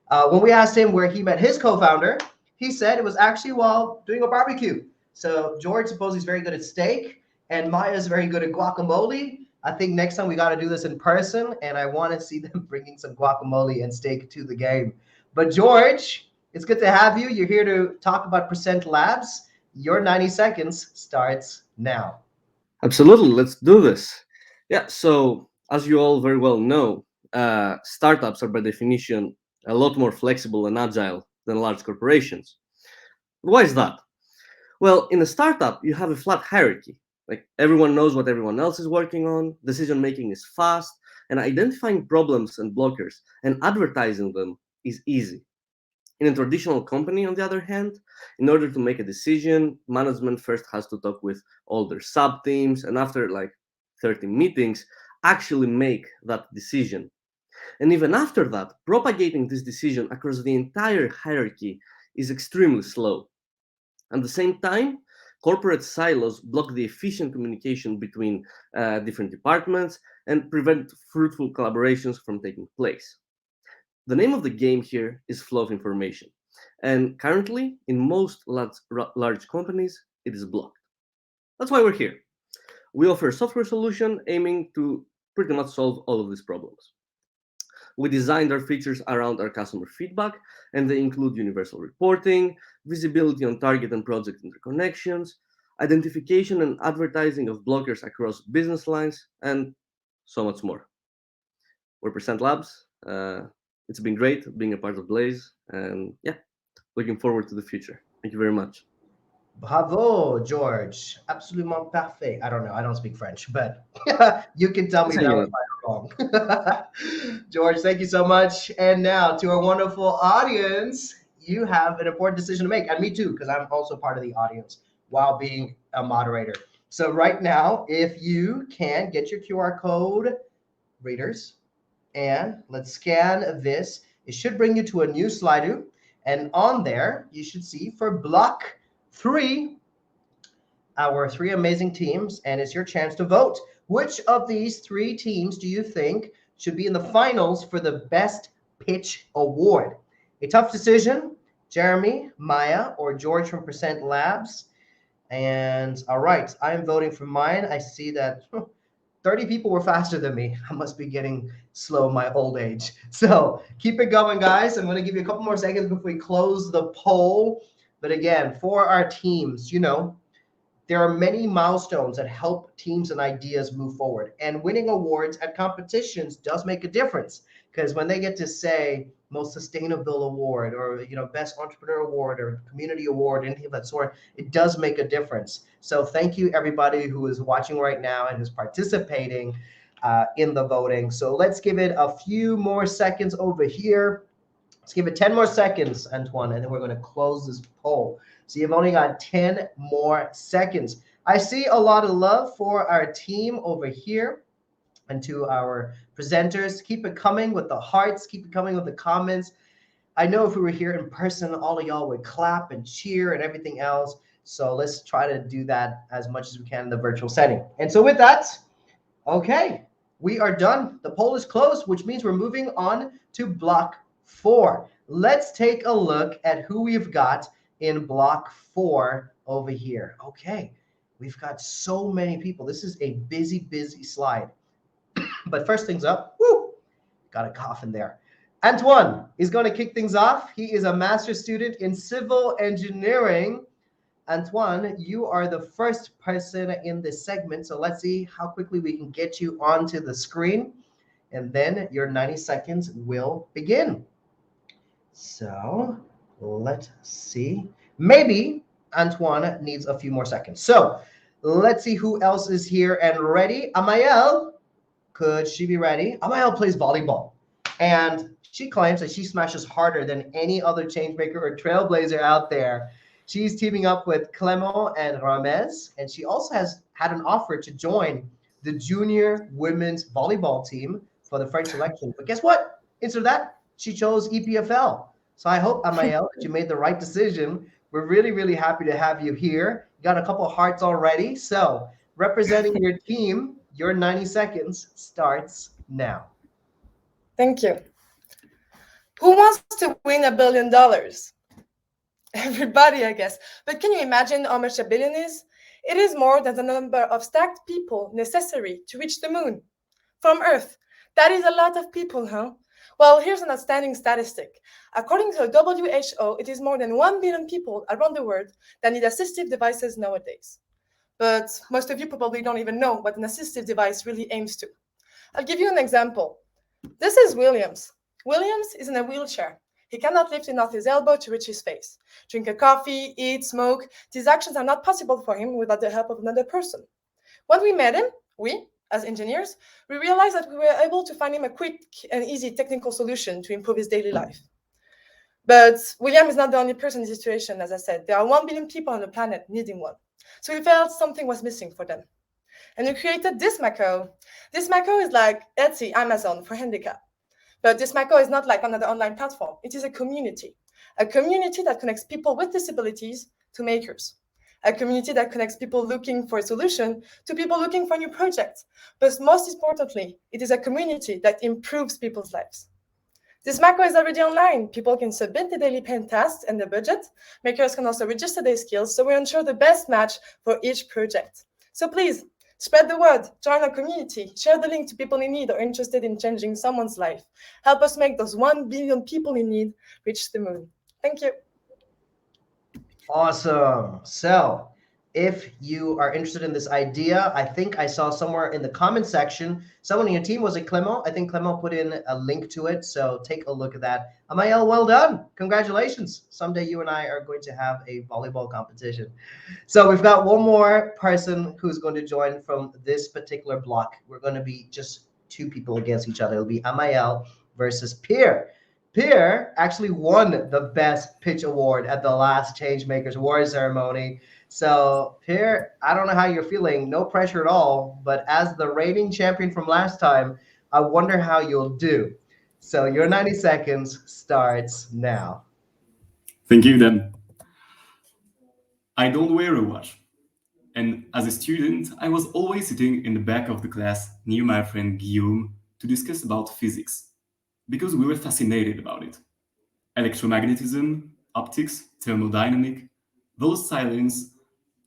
When we asked him where he met his co-founder, he said it was actually while doing a barbecue. So George supposes he's very good at steak, and Maya's very good at guacamole. I think next time we got to do this in person, and I want to see them bringing some guacamole and steak to the game. But George, it's good to have you. You're here to talk about Percent Labs. Your 90 seconds starts now. Absolutely, let's do this. Yeah, so as you all very well know, startups are by definition a lot more flexible and agile than large corporations. Why is that? Well, in a startup, you have a flat hierarchy. Like, everyone knows what everyone else is working on, decision making is fast, and identifying problems and blockers and advertising them is easy. In a traditional company, on the other hand, in order to make a decision, management first has to talk with all their sub-teams, and after like 30 meetings, actually make that decision. And even after that, propagating this decision across the entire hierarchy is extremely slow. At the same time, corporate silos block the efficient communication between different departments and prevent fruitful collaborations from taking place. The name of the game here is flow of information. And currently, in most large companies, it is blocked. That's why we're here. We offer a software solution aiming to pretty much solve all of these problems. We designed our features around our customer feedback, and they include universal reporting, visibility on target and project interconnections, identification and advertising of blockers across business lines, and so much more. We're Percent Labs. It's been great being a part of Blaze, and yeah, looking forward to the future. Thank you very much. Bravo, George. Absolument parfait. I don't know. I don't speak French, but you can tell me that was wrong. George, thank you so much. And now to our wonderful audience, you have an important decision to make, and me too, because I'm also part of the audience while being a moderator. So right now, if you can get your QR code, readers, and let's scan this. It should bring you to a new slide, and on there, you should see for block 3, our 3 amazing teams, and it's your chance to vote. Which of these 3 teams do you think should be in the finals for the Best Pitch Award? A tough decision, Jeremy, Maya, or George from Percent Labs. And all right, I'm voting for mine. I see that 30 people were faster than me. I must be getting slow in my old age. So keep it going, guys. I'm going to give you a couple more seconds before we close the poll. But again, for our teams, there are many milestones that help teams and ideas move forward. And winning awards at competitions does make a difference, because when they get to say most sustainable award or best entrepreneur award or community award, anything of that sort, it does make a difference. So thank you everybody who is watching right now and who's participating in the voting. So let's give it a few more seconds over here. Let's give it 10 more seconds, Antoine, and then we're going to close this poll. So you've only got 10 more seconds. I see a lot of love for our team over here and to our presenters. Keep it coming with the hearts. Keep it coming with the comments. I know if we were here in person, all of y'all would clap and cheer and everything else. So let's try to do that as much as we can in the virtual setting. And so with that, okay, we are done. The poll is closed, which means we're moving on to block 4. Let's take a look at who we've got in block 4 over here. Okay, we've got so many people. This is a busy, busy slide. But first things up, got a cough in there. Antoine is going to kick things off. He is a master's student in civil engineering. Antoine, you are the first person in this segment. So let's see how quickly we can get you onto the screen. And then your 90 seconds will begin. So let's see. Maybe Antoine needs a few more seconds. So let's see who else is here and ready. Amael, could she be ready? Amael plays volleyball, and she claims that she smashes harder than any other changemaker or trailblazer out there. She's teaming up with Clement and Ramez, and she also has had an offer to join the junior women's volleyball team for the French selection. But guess what? Instead of that, she chose EPFL. So I hope, Amael, that you made the right decision. We're really, really happy to have you here. You got a couple of hearts already. So representing your team, your 90 seconds starts now. Thank you. Who wants to win $1 billion? Everybody, I guess. But can you imagine how much $1 billion is? It is more than the number of stacked people necessary to reach the moon from Earth. That is a lot of people, huh? Well, here's an outstanding statistic. According to the WHO, it is more than 1 billion people around the world that need assistive devices nowadays. But most of you probably don't even know what an assistive device really aims to. I'll give you an example. This is Williams. Williams is in a wheelchair. He cannot lift enough his elbow to reach his face. Drink a coffee, eat, smoke. These actions are not possible for him without the help of another person. When we met him, as engineers, we realized that we were able to find him a quick and easy technical solution to improve his daily life. But William is not the only person in this situation, as I said. There are 1 billion people on the planet needing one. So we felt something was missing for them. And we created Dismaco. Dismaco is like Etsy, Amazon for handicap. But Dismaco is not like another online platform. It is a community that connects people with disabilities to makers. A community that connects people looking for a solution to people looking for new projects. But most importantly, it is a community that improves people's lives. This macro is already online. People can submit the daily pen tasks and the budget. Makers can also register their skills, so we ensure the best match for each project. So please, Spread the word, join a community, share the link to people in need or interested in changing someone's life. Help us make those 1 billion people in need reach the moon. Thank you. Awesome. So if you are interested in this idea, I think I saw somewhere in the comment section, someone in your team, was it Clement? I think Clement put in a link to it. So take a look at that. Amael, well done. Congratulations. Someday you and I are going to have a volleyball competition. So we've got one more person who's going to join from this particular block. We're going to be just two people against each other. It'll be Amael versus Pierre. Pierre actually won the Best Pitch Award at the last Changemakers Award ceremony. So, Pierre, I don't know how you're feeling. No pressure at all. But as the reigning champion from last time, I wonder how you'll do. So, your 90 seconds starts now. Thank you, Dan. I don't wear a watch. And as a student, I was always sitting in the back of the class near my friend Guillaume to discuss about physics, because we were fascinated about it. Electromagnetism, optics, thermodynamic, those sciences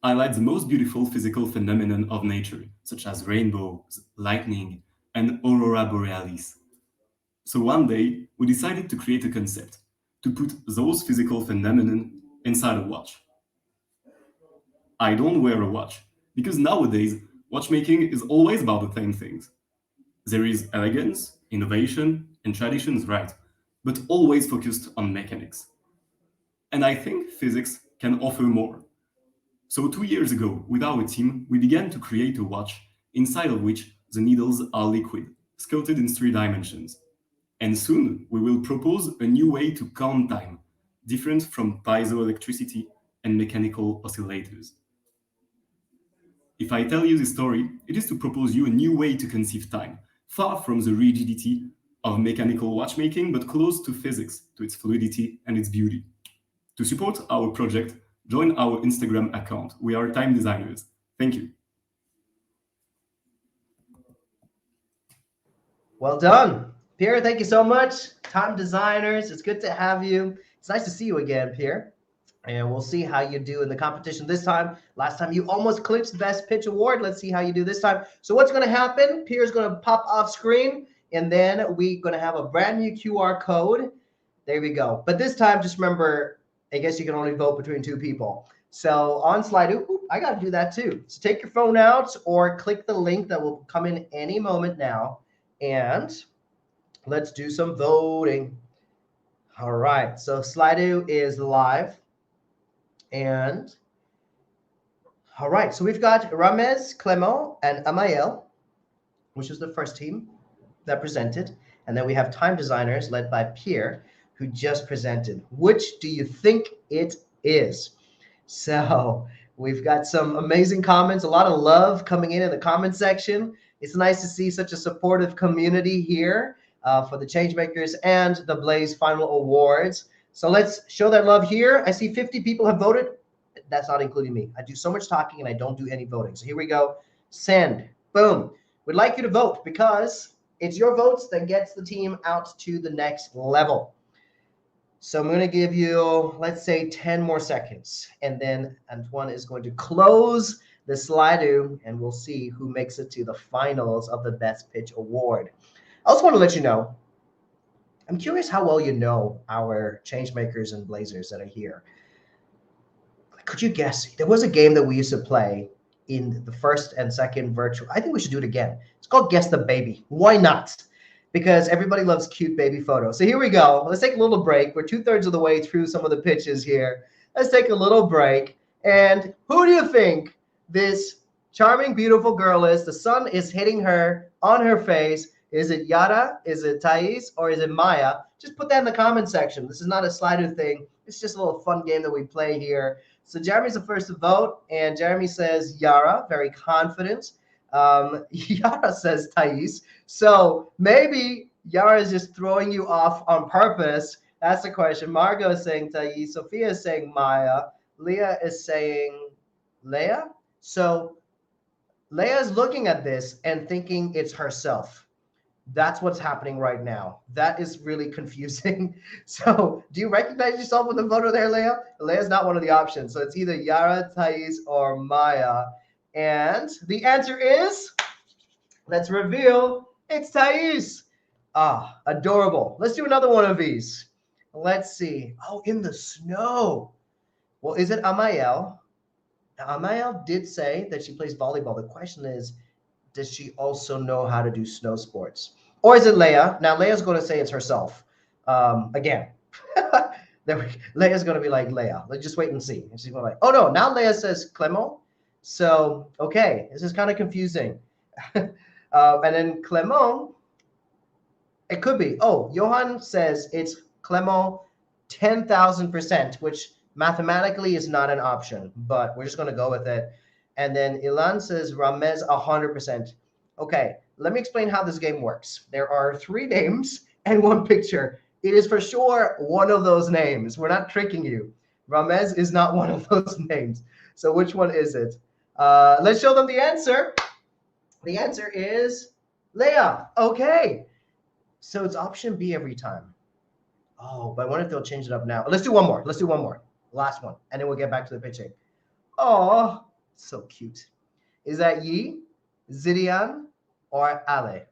highlight the most beautiful physical phenomenon of nature, such as rainbows, lightning, and aurora borealis. So one day, we decided to create a concept, to put those physical phenomena inside a watch. I don't wear a watch, because nowadays, watchmaking is always about the same things. There is elegance, innovation, and tradition is right, but always focused on mechanics. And I think physics can offer more. So 2 years ago, with our team, we began to create a watch inside of which the needles are liquid, sculpted in 3 dimensions. And soon, we will propose a new way to count time, different from piezoelectricity and mechanical oscillators. If I tell you this story, it is to propose you a new way to conceive time, far from the rigidity of mechanical watchmaking, but close to physics, to its fluidity and its beauty. To support our project, join our Instagram account. We are time designers. Thank you. Well done. Pierre, thank you so much. Time designers, it's good to have you. It's nice to see you again, Pierre. And we'll see how you do in the competition this time. Last time you almost clinched the Best Pitch Award. Let's see how you do this time. So what's going to happen? Pierre's going to pop off screen, and then we're going to have a brand new QR code. There we go. But this time, just remember, I guess you can only vote between 2 people. So on slide, I got to do that too. So take your phone out or click the link that will come in any moment now. And let's do some voting. All right. So Slido is live. And all right, so we've got Ramez, Clement, and Amael, which is the first team that presented. And then we have time designers led by Pierre, who just presented. Which do you think it is? So we've got some amazing comments, a lot of love coming in the comment section. It's nice to see such a supportive community here for the Changemakers and the Blaze Final Awards. So let's show that love here. I see 50 people have voted. That's not including me. I do so much talking and I don't do any voting. So here we go. Send. Boom. We'd like you to vote because it's your votes that gets the team out to the next level. So I'm going to give you, let's say, 10 more seconds. And then Antoine is going to close the Slido and we'll see who makes it to the finals of the Best Pitch Award. I also want to let you know, I'm curious how well you know our Changemakers and Blazers that are here. Could you guess? There was a game that we used to play in the first and second virtual. I think we should do it again. It's called Guess the Baby. Why not? Because everybody loves cute baby photos. So here we go. Let's take a little break. We're 2/3 of the way through some of the pitches here. Let's take a little break. And who do you think this charming, beautiful girl is? The sun is hitting her on her face. Is it Yara? Is it Thais? Or is it Maya? Just put that in the comment section. This is not a Slido thing. It's just a little fun game that we play here. So Jeremy's the first to vote, and Jeremy says Yara, very confident. Yara says Thais. So maybe Yara is just throwing you off on purpose. That's the question. Margot is saying Thais. Sophia is saying Maya. Leah is saying Leah. So Leah is looking at this and thinking it's herself. That's what's happening right now. That is really confusing. So do you recognize yourself with the photo there, Leah? Leah's not one of the options. So it's either Yara, Thais, or Maya. And the answer is, let's reveal, it's Thais. Ah, adorable. Let's do another one of these. Let's see. Oh, in the snow. Well, is it Amael? Now, Amael did say that she plays volleyball. The question is, does she also know how to do snow sports? Or is it Leia? Now, Leia's going to say it's herself. Again. Leia's going to be like, Leia, let's just wait and see. And she's going to be like, oh, no, now Leia says Clement. So, okay, this is kind of confusing. And then Clement, it could be. Oh, Johan says it's Clement 10,000%, which mathematically is not an option, but we're just going to go with it. And then Ilan says Ramez 100%. Okay, let me explain how this game works. There are 3 names and 1 picture. It is for sure one of those names. We're not tricking you. Ramez is not one of those names. So which one is it? Let's show them the answer. The answer is Leia. Okay. So it's option B every time. Oh, but I wonder if they'll change it up now. Let's do one more. Let's do one more. Last one. And then we'll get back to the pitching. Oh, so cute. Is that Yi, Zidian, or Ale?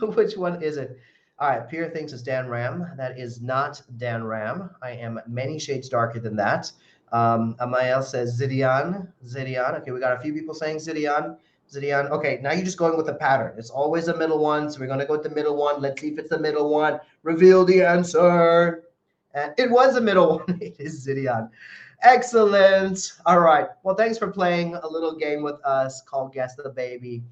Which one is it? All right, Pierre thinks it's Dan Ram. That is not Dan Ram. I am many shades darker than that. Amael says Zidian. Zidian. Okay, we got a few people saying Zidian. Zidian. Okay, now you're just going with the pattern. It's always a middle one, so we're going to go with the middle one. Let's see if it's the middle one. Reveal the answer. And it was the middle one. It is Zidian. Excellent. All right. Well, thanks for playing a little game with us called Guess the Baby.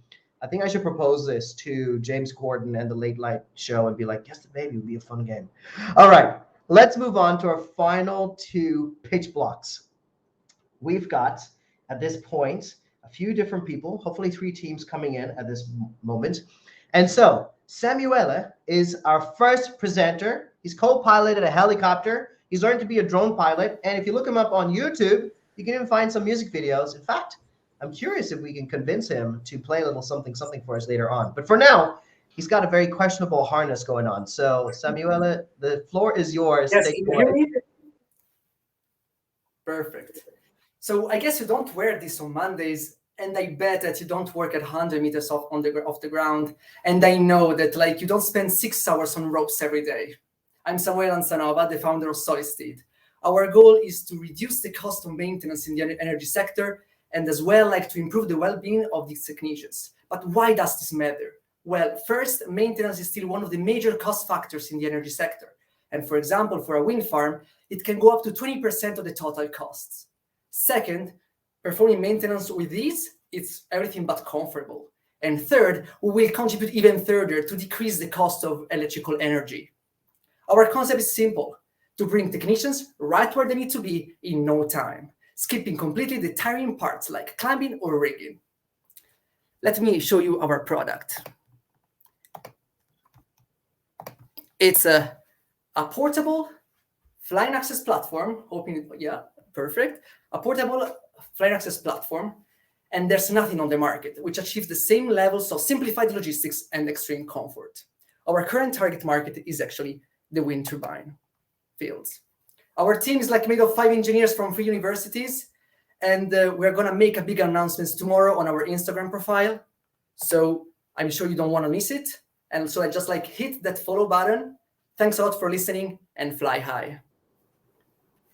I think I should propose this to James Corden and the Late Night Show and be like, Guess the Baby would be a fun game. All right. Let's move on to our final 2 pitch blocks. We've got, at this point, a few different people, hopefully 3 teams coming in at this moment. And so Samuele is our first presenter. He's co-piloted a helicopter. He's learned to be a drone pilot. And if you look him up on YouTube, you can even find some music videos. In fact, I'm curious if we can convince him to play a little something for us later on. But for now, he's got a very questionable harness going on. So Samuele, the floor is yours. Yes, Take can it you hear away. me? Perfect. So I guess you don't wear this on Mondays, and I bet that you don't work at 100 meters off the ground. And I know that like you don't spend 6 hours on ropes every day. I'm Samuel Ansanova, the founder of Solid. Our goal is to reduce the cost of maintenance in the energy sector, and as well like to improve the well-being of these technicians. But why does this matter? Well, first, maintenance is still one of the major cost factors in the energy sector. And for example, for a wind farm, it can go up to 20% of the total costs. Second, performing maintenance with ease, it's everything but comfortable. And third, we will contribute even further to decrease the cost of electrical energy. Our concept is simple: to bring technicians right where they need to be in no time, skipping completely the tiring parts like climbing or rigging. Let me show you our product. It's a portable flying access platform. Perfect. A portable flying access platform, and there's nothing on the market which achieves the same levels of simplified logistics and extreme comfort. Our current target market is actually the wind turbine fields. Our team is like made of 5 engineers from 3 universities, and we're gonna make a big announcements tomorrow on our Instagram profile. So I'm sure you don't want to miss it. And so I just like hit that follow button. Thanks a lot for listening, and fly high.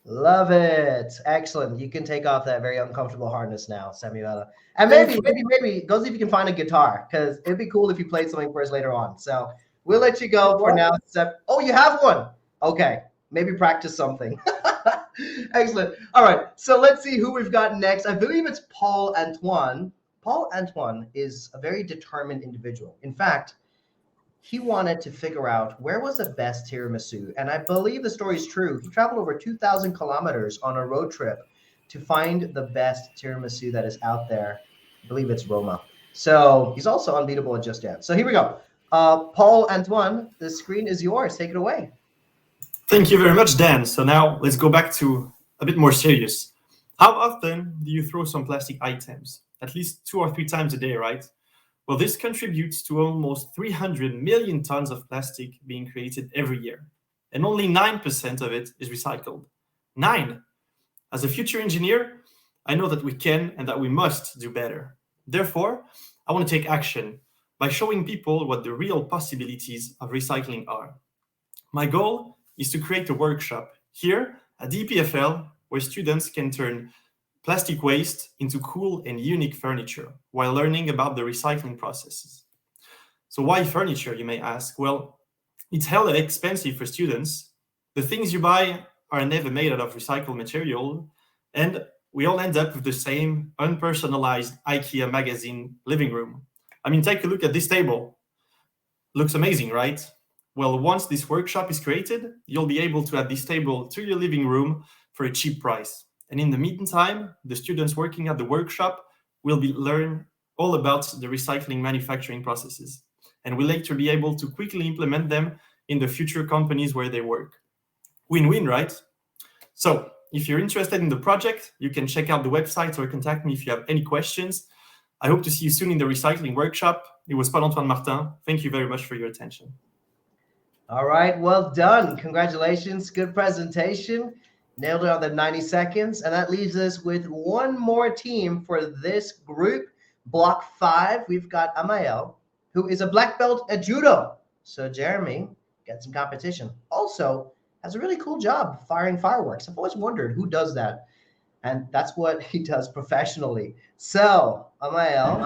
Love it. Excellent. You can take off that very uncomfortable harness now, Samuela. And maybe go see if you can find a guitar, because it'd be cool if you played something for us later on. So we'll let you go for now. Oh, you have one. Okay. Maybe practice something. Excellent. All right. So let's see who we've got next. I believe it's Paul Antoine. Paul Antoine is a very determined individual. In fact, he wanted to figure out where was the best tiramisu. And I believe the story is true. He traveled over 2,000 kilometers on a road trip to find the best tiramisu that is out there. I believe it's Roma. So he's also unbeatable at Just Dance. So here we go. Paul Antoine, the screen is yours. Take it away. Thank you very much, Dan. So now let's go back to a bit more serious. How often do you throw some plastic items? At least 2 or 3 times a day, right? Well, this contributes to almost 300 million tons of plastic being created every year. And only 9% of it is recycled. 9! As a future engineer, I know that we can and that we must do better. Therefore, I want to take action by showing people what the real possibilities of recycling are. My goal is to create a workshop here at the EPFL where students can turn plastic waste into cool and unique furniture while learning about the recycling processes. So why furniture, you may ask? Well, it's hella expensive for students. The things you buy are never made out of recycled material, and we all end up with the same unpersonalized IKEA magazine living room. I mean, take a look at this table. Looks amazing, right? Well, once this workshop is created, you'll be able to add this table to your living room for a cheap price. And in the meantime, the students working at the workshop will learn all about the recycling manufacturing processes, and will later be able to quickly implement them in the future companies where they work. Win-win, right? So if you're interested in the project, you can check out the website or contact me if you have any questions. I hope to see you soon in the recycling workshop. It was Paul-Antoine Martin. Thank you very much for your attention. All right, well done. Congratulations. Good presentation. Nailed it on the 90 seconds. And that leaves us with one more team for this group. Block 5, we've got Amael, who is a black belt at judo. So Jeremy gets some competition. Also has a really cool job firing fireworks. I've always wondered who does that. And that's what he does professionally. So, Amael,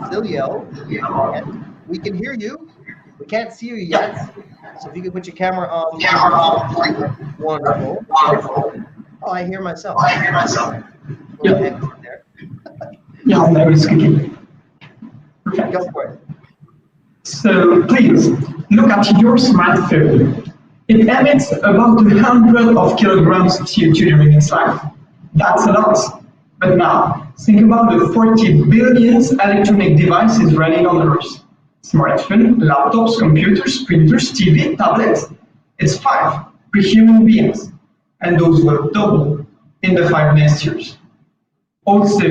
Brasilio, we can hear you. We can't see you yet. So if you could put your camera on. Wonderful. Oh, I hear myself. Yeah, there is cooking. Perfect. Go for it. So please look at your smartphone. It emits about 100 of kilograms CO2 during its life. That's a lot. But now, think about the 40 billion electronic devices running on Earth. Smartphone, laptops, computers, printers, TV, tablets. It's 5 per human beings. And those will double in the 5 next years. Also,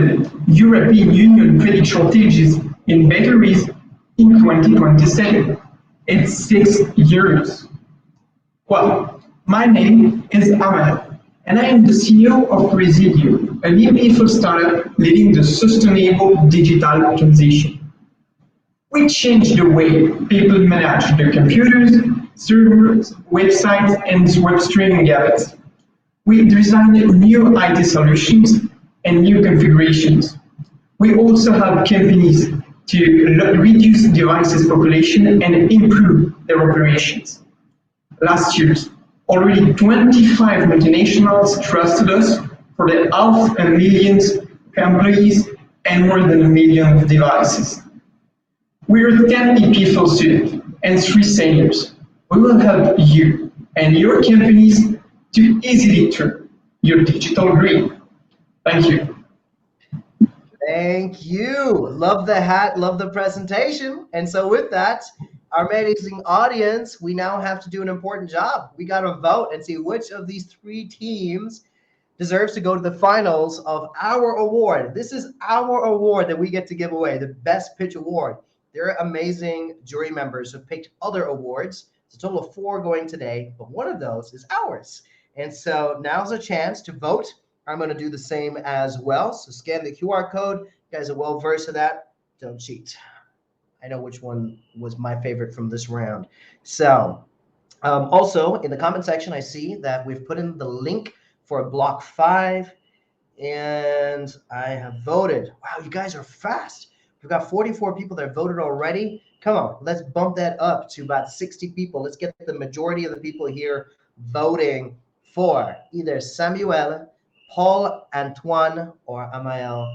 European Union predict shortages in batteries in 2027. It's 6 years. Well, my name is Amal, and I am the CEO of Residio, an EPFL startup leading the sustainable digital transition. We change the way people manage their computers, servers, websites, and web streaming habits. We design new IT solutions and new configurations. We also help companies to reduce devices population and improve their operations. Last year, already 25 multinationals trusted us for their 500,000 employees and more than 1 million devices. We're 10 EPFL students and 3 seniors. We will help you and your companies to easily turn your digital green. Thank you. Thank you. Love the hat, love the presentation. And so with that, our amazing audience, we now have to do an important job. We got to vote and see which of these 3 teams deserves to go to the finals of our award. This is our award that we get to give away, the Best Pitch Award. There are amazing jury members who picked other awards. It's a total of 4 going today, but one of those is ours. And so now's a chance to vote. I'm going to do the same as well. So scan the QR code. You guys are well versed in that. Don't cheat. I know which one was my favorite from this round. So also in the comment section, I see that we've put in the link for block 5 and I have voted. Wow, you guys are fast. We've got 44 people that voted already. Come on, let's bump that up to about 60 people. Let's get the majority of the people here voting for either Samuel, Paul-Antoine, or Amael.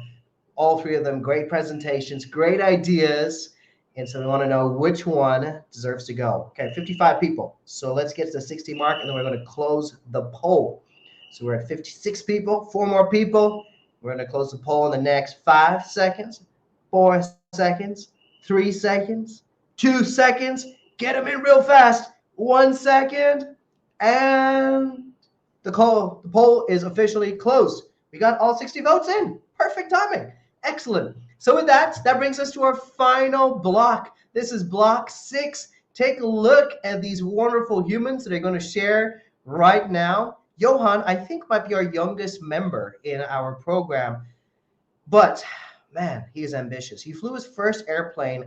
All 3 of them, great presentations, great ideas. And so we want to know which one deserves to go. Okay, 55 people. So let's get to the 60 mark, and then we're going to close the poll. So we're at 56 people, 4 more people. We're going to close the poll in the next 5 seconds, 4 seconds, 3 seconds, 2 seconds. Get them in real fast. 1 second. And the poll is officially closed. We got all 60 votes in. Perfect timing. Excellent. So with that, that brings us to our final block. This is block 6. Take a look at these wonderful humans that are going to share right now. Johan, I think, might be our youngest member in our program, but man, he is ambitious. He flew his first airplane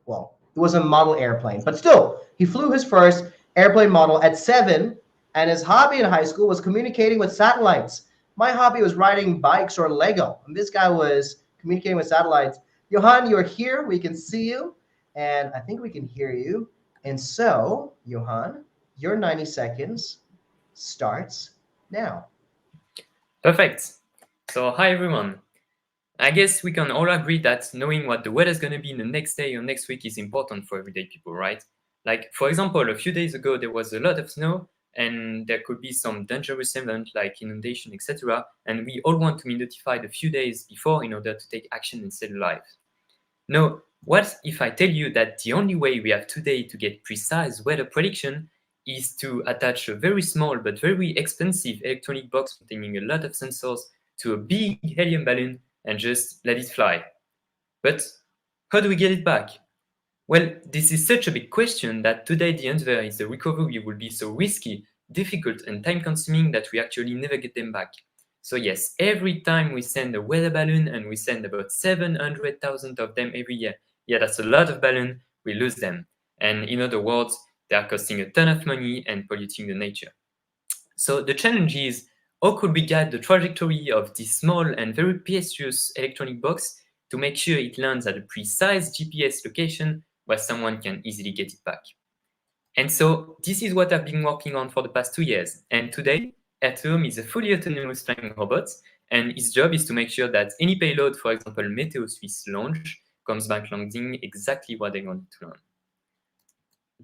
well, it was a model airplane, but still, he flew his first airplane model at 7, and his hobby in high school was communicating with satellites. My hobby was riding bikes or Lego, and this guy was communicating with satellites. Johan, you're here. We can see you, and I think we can hear you. And so, Johan, your 90 seconds starts now. Perfect. So, hi everyone. I guess we can all agree that knowing what the weather is going to be the next day or next week is important for everyday people, right? Like, for example, a few days ago, there was a lot of snow and there could be some dangerous event like inundation, etc. And we all want to be notified a few days before in order to take action and save lives. Now, what if I tell you that the only way we have today to get precise weather prediction is to attach a very small but very expensive electronic box containing a lot of sensors to a big helium balloon and just let it fly? But how do we get it back? Well, this is such a big question that today the answer is the recovery will be so risky, difficult, and time-consuming that we actually never get them back. So yes, every time we send a weather balloon, and we send about 700,000 of them every year, yeah, that's a lot of balloons, we lose them. And in other words, they are costing a ton of money and polluting the nature. So the challenge is, how could we guide the trajectory of this small and very precious electronic box to make sure it lands at a precise GPS location where someone can easily get it back? And so this is what I've been working on for the past 2 years. And today, Earthworm is a fully autonomous flying robot, and its job is to make sure that any payload, for example, Meteo Swiss launch, comes back landing exactly what they wanted to land.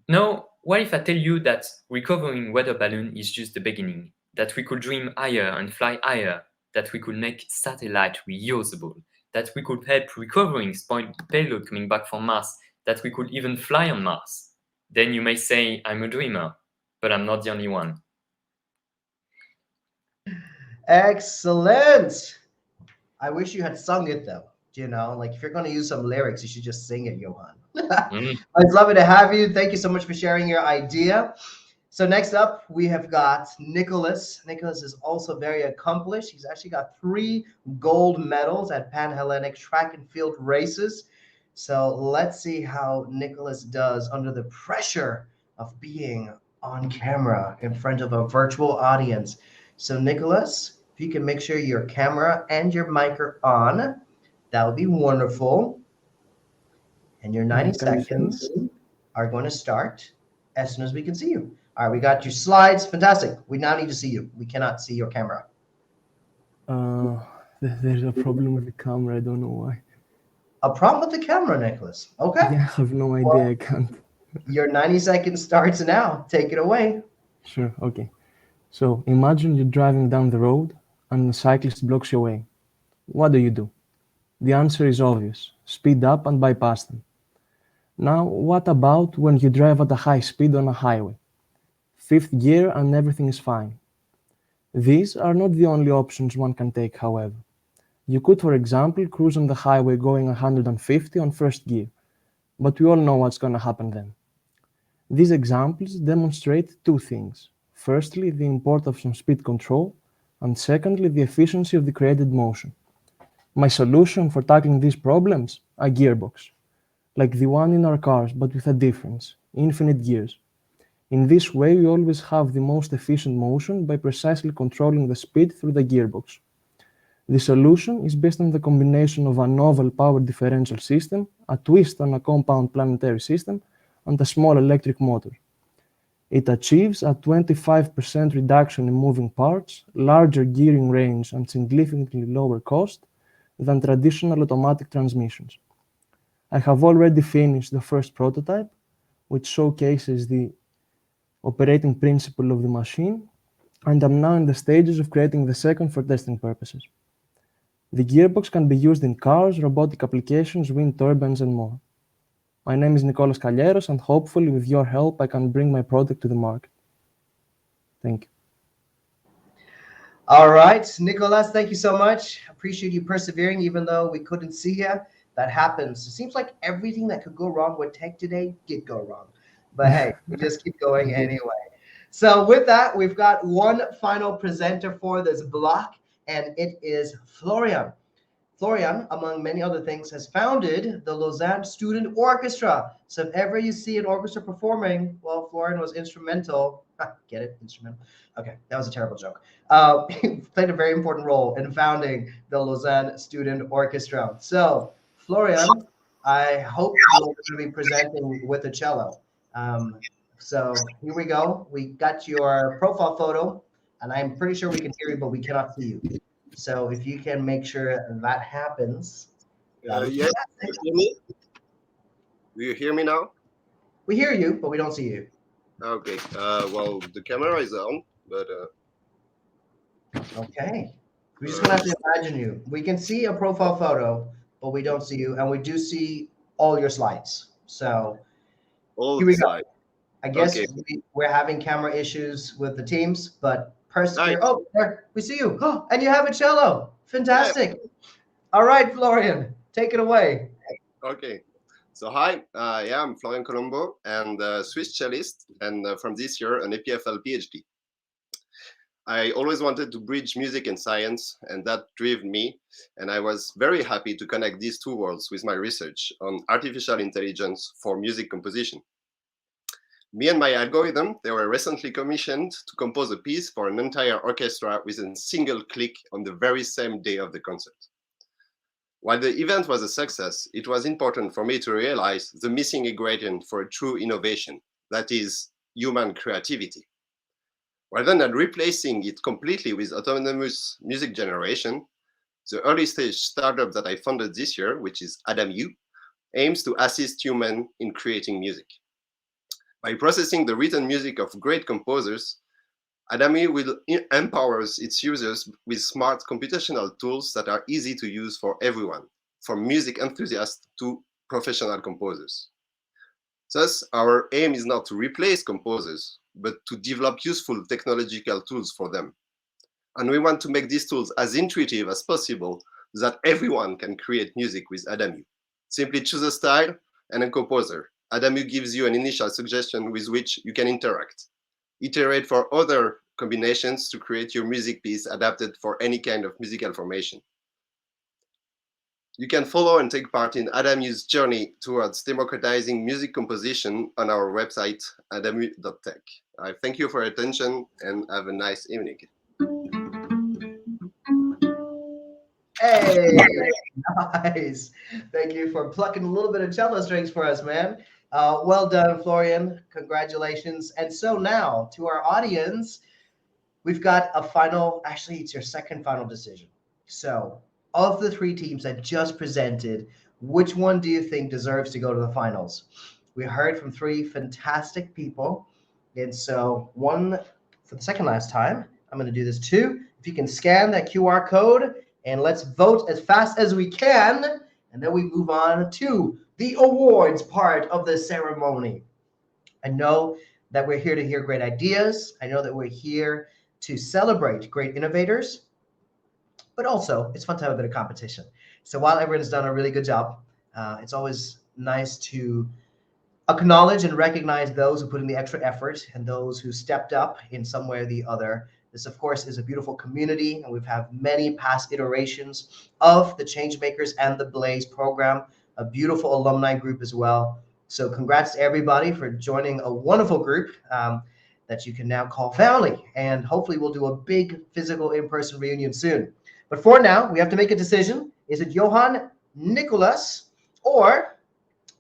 Now, what if I tell you that recovering weather balloon is just the beginning? That we could dream higher and fly higher, that we could make satellite reusable, that we could help recovering spoiled payload coming back from Mars, that we could even fly on Mars? Then you may say, I'm a dreamer, but I'm not the only one. Excellent. I wish you had sung it though. Like if you're going to use some lyrics, you should just sing it, Johan. It's lovely to have you. Thank you so much for sharing your idea. So next up, we have got Nicholas. Nicholas is also very accomplished. He's actually got 3 gold medals at Pan-Hellenic track and field races. So let's see how Nicholas does under the pressure of being on camera in front of a virtual audience. So Nicholas, if you can make sure your camera and your mic are on, that would be wonderful. And your 90 seconds are going to start as soon as we can see you. All right, we got your slides. Fantastic. We now need to see you. We cannot see your camera. There's a problem with the camera. I don't know why. A problem with the camera, Nicholas. Okay. Yeah, I have no idea. Well, I can't. Your 90 seconds starts now. Take it away. Sure. Okay. So imagine you're driving down the road and a cyclist blocks your way. What do? The answer is obvious. Speed up and bypass them. Now, what about when you drive at a high speed on a highway? 5th gear and everything is fine. These are not the only options one can take, however. You could, for example, cruise on the highway going 150 on 1st gear, but we all know what's going to happen then. These examples demonstrate 2 things. Firstly, the importance of speed control, and secondly, the efficiency of the created motion. My solution for tackling these problems? A gearbox, like the one in our cars, but with a difference: infinite gears. In this way, we always have the most efficient motion by precisely controlling the speed through the gearbox. The solution is based on the combination of a novel power differential system, a twist on a compound planetary system, and a small electric motor. It achieves a 25% reduction in moving parts, larger gearing range, and significantly lower cost than traditional automatic transmissions. I have already finished the first prototype, which showcases the operating principle of the machine, and I'm now in the stages of creating the second for testing purposes. The gearbox can be used in cars, robotic applications, wind turbines, and more. My name is Nicolas Calleros, and hopefully with your help I can bring my product to the market. Thank you. All right, Nicolas, thank you so much. Appreciate you persevering even though we couldn't see you. That happens. It seems like everything that could go wrong with tech today did go wrong. But hey, we just keep going anyway. So with that, we've got one final presenter for this block, and it is Florian. Florian, among many other things, has founded the Lausanne Student Orchestra. So if ever you see an orchestra performing, well, Florian was instrumental. Get it? Instrumental. Okay, that was a terrible joke. He played a very important role in founding the Lausanne Student Orchestra. So, Florian, I hope you're going to be presenting with a cello. So here we go. We got your profile photo, and I'm pretty sure we can hear you, but we cannot see you. So if you can make sure that happens. Yes, you hear me? Do you hear me now? We hear you, but we don't see you. Okay. Well, the camera is on, but. Okay. We're just gonna have to imagine you. We can see a profile photo, but we don't see you, and we do see all your slides. So here we go. I guess we're having camera issues with the teams, but persevere. Oh, there, we see you. Oh, and you have a cello. Fantastic. All right, Florian, take it away. Okay. So hi, yeah, I'm Florian Colombo, and Swiss cellist, and from this year an EPFL PhD. I always wanted to bridge music and science, and that drove me. And I was very happy to connect these two worlds with my research on artificial intelligence for music composition. Me and my algorithm, they were recently commissioned to compose a piece for an entire orchestra with a single click on the very same day of the concert. While the event was a success, it was important for me to realize the missing ingredient for a true innovation, that is, human creativity. Rather than replacing it completely with autonomous music generation, the early stage startup that I founded this year, which is AdamU, aims to assist humans in creating music. By processing the written music of great composers, AdamU will empower its users with smart computational tools that are easy to use for everyone, from music enthusiasts to professional composers. Thus, our aim is not to replace composers, but to develop useful technological tools for them. And we want to make these tools as intuitive as possible so that everyone can create music with AdamU. Simply choose a style and a composer. AdamU gives you an initial suggestion with which you can interact. Iterate for other combinations to create your music piece adapted for any kind of musical formation. You can follow and take part in AdamU's journey towards democratizing music composition on our website, adamu.tech. I thank you for your attention and have a nice evening. Hey, nice. Thank you for plucking a little bit of cello strings for us, man. Well done, Florian. Congratulations. And so now to our audience, we've got a final, actually, it's your second final decision. So of the three teams that just presented, which one do you think deserves to go to the finals? We heard from three fantastic people. And so one for the second last time, I'm going to do this too. If you can scan that QR code and let's vote as fast as we can. And then we move on to the awards part of the ceremony. I know that we're here to hear great ideas. I know that we're here to celebrate great innovators, but also it's fun to have a bit of competition. So while everyone's done a really good job, it's always nice to acknowledge and recognize those who put in the extra effort and those who stepped up in some way or the other. This, of course, is a beautiful community, and we've had many past iterations of the Changemakers and the Blaze program, a beautiful alumni group as well. So congrats to everybody for joining a wonderful group that you can now call family. And hopefully we'll do a big physical in-person reunion soon. But for now, we have to make a decision. Is it Johan, Nicholas, or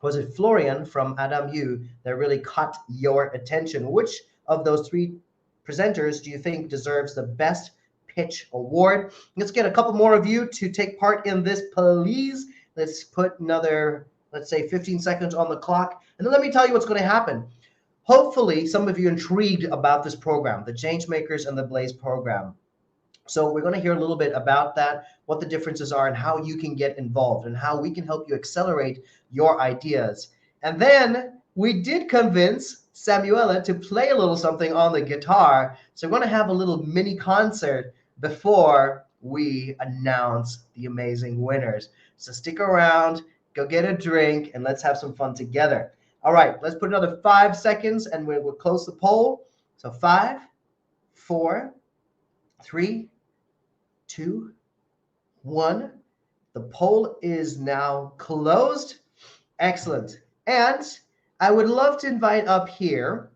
was it Florian from AdamU that really caught your attention? Which of those three presenters do you think deserves the best pitch award? Let's get a couple more of you to take part in this, please. Let's put another, let's say 15 seconds on the clock. And then let me tell you what's going to happen. Hopefully some of you intrigued about this program, the Changemakers and the Blaze program. So we're going to hear a little bit about that, what the differences are and how you can get involved and how we can help you accelerate your ideas. And then we did convince Samuela to play a little something on the guitar. So we're going to have a little mini concert before we announce the amazing winners. So stick around, go get a drink, and let's have some fun together. All right, let's put another 5 seconds and we'll close the poll. So 5, 4, 3, 2, 1. The poll is now closed. Excellent. And I would love to invite up here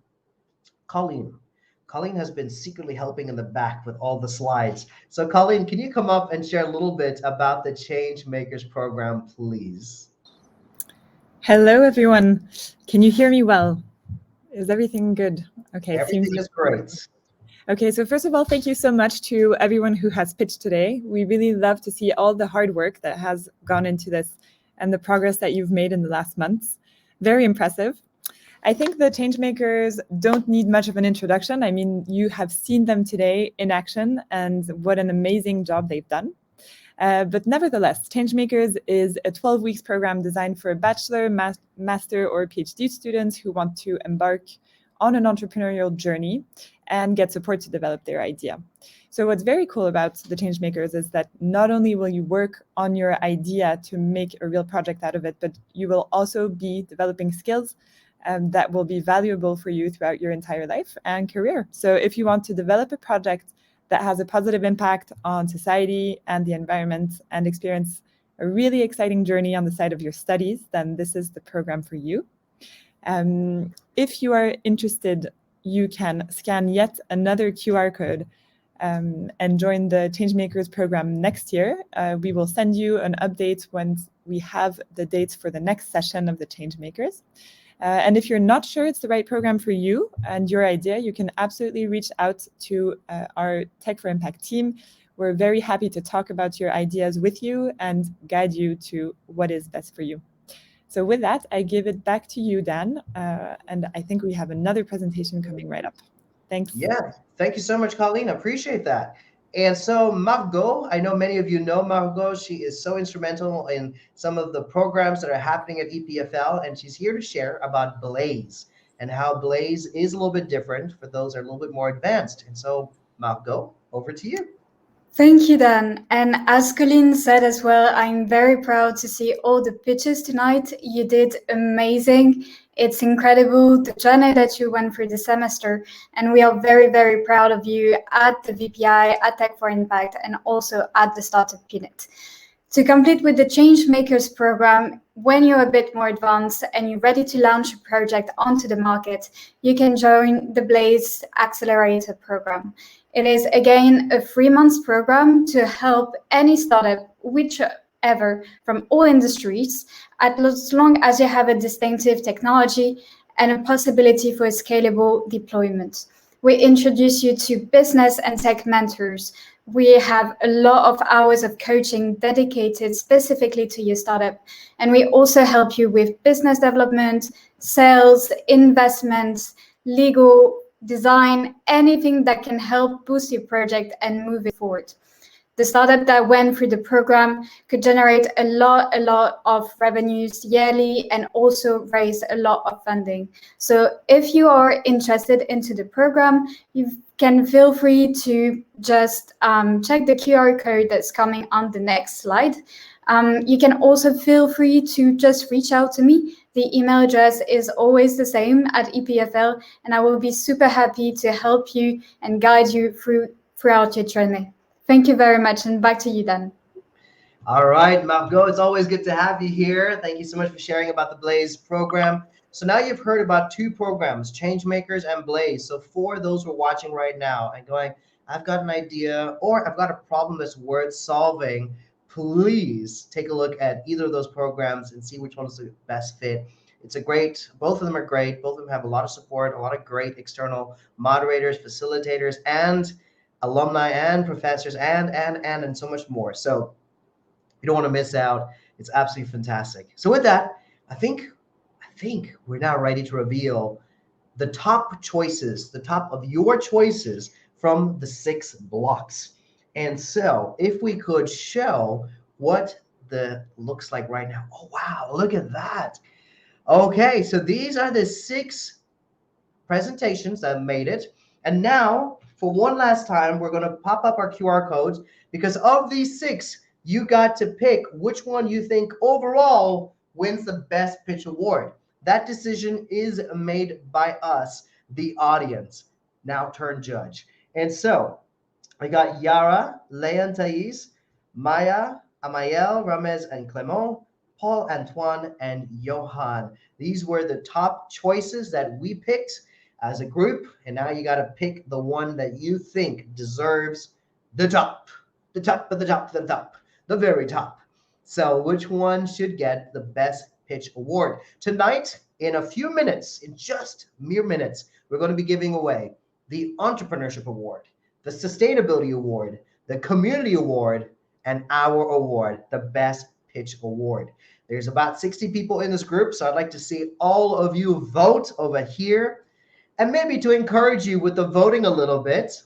Colleen. Colleen has been secretly helping in the back with all the slides. So Colleen, can you come up and share a little bit about the Changemakers program, please? Hello, everyone. Can you hear me well? Is everything good? Okay, it seems Everything is great. Okay, so first of all, thank you so much to everyone who has pitched today. We really love to see all the hard work that has gone into this and the progress that you've made in the last months. Very impressive. I think the Changemakers don't need much of an introduction. I mean, you have seen them today in action and what an amazing job they've done. But nevertheless, Changemakers is a 12 weeks program designed for bachelor, master, or PhD students who want to embark on an entrepreneurial journey and get support to develop their idea. So what's very cool about the Changemakers is that not only will you work on your idea to make a real project out of it, but you will also be developing skills that will be valuable for you throughout your entire life and career. So if you want to develop a project that has a positive impact on society and the environment and experience a really exciting journey on the side of your studies, then this is the program for you. If you are interested, you can scan yet another QR code and join the Changemakers program next year. We will send you an update when we have the dates for the next session of the Changemakers. And if you're not sure it's the right program for you and your idea, you can absolutely reach out to our Tech for Impact team. We're very happy to talk about your ideas with you and guide you to what is best for you. So with that, I give it back to you, Dan. And I think we have another presentation coming right up. Thanks. Yeah, thank you so much, Colleen. I appreciate that. And so Margot, I know many of you know Margot. She is so instrumental in some of the programs that are happening at EPFL, and she's here to share about Blaze and how Blaze is a little bit different for those that are a little bit more advanced. And so Margot, over to you. Thank you, Dan. And as Colleen said as well, I'm very proud to see all the pitches tonight. You did amazing. It's incredible the journey that you went through the semester. And we are very, very proud of you at the VPI, at Tech for Impact, and also at the Startup Unit. To complete with the Changemakers program, when you're a bit more advanced and you're ready to launch a project onto the market, you can join the Blaze Accelerator program. It is, again, a 3-month program to help any startup, whichever, from all industries, as long as you have a distinctive technology and a possibility for a scalable deployment. We introduce you to business and tech mentors. We have a lot of hours of coaching dedicated specifically to your startup. And we also help you with business development, sales, investments, legal, design, anything that can help boost your project and move it forward. The startup that went through the program could generate a lot of revenues yearly and also raise a lot of funding. So if you are interested into the program, you can feel free to just check the QR code that's coming on the next slide. You can also feel free to just reach out to me. The email address is always the same at EPFL, and I will be super happy to help you and guide you throughout your journey. Thank you very much, and back to you, Dan. All right, Margot, it's always good to have you here. Thank you so much for sharing about the Blaze program. So now you've heard about 2 programs, Changemakers and Blaze. So for those who are watching right now and going, I've got an idea or I've got a problem that's worth solving, please take a look at either of those programs and see which one is the best fit. Both of them are great. Both of them have a lot of support, a lot of great external moderators, facilitators, and alumni and professors and so much more. So you don't want to miss out. It's absolutely fantastic. So with that, I think we're now ready to reveal the top choices, the top of your choices from the 6 blocks. And so if we could show what the looks like right now. Oh, wow, look at that. Okay, so these are the 6 presentations that made it. And now, for one last time, we're going to pop up our QR codes because of these 6, you got to pick which one you think overall wins the Best Pitch Award. That decision is made by us, the audience. now turn judge. And so I got Yara, Leon Thais, Maya, Amael, Ramez, and Clement, Paul Antoine, and Johan. These were the top choices that we picked as a group. And now you got to pick the one that you think deserves the top, the top of the top, the top, the very top. So, which one should get the best pitch award? Tonight, in a few minutes, in just mere minutes, we're going to be giving away the Entrepreneurship Award, the Sustainability Award, the Community Award, and our award, the Best Pitch Award. There's about 60 people in this group, so I'd like to see all of you vote over here. And maybe to encourage you with the voting a little bit,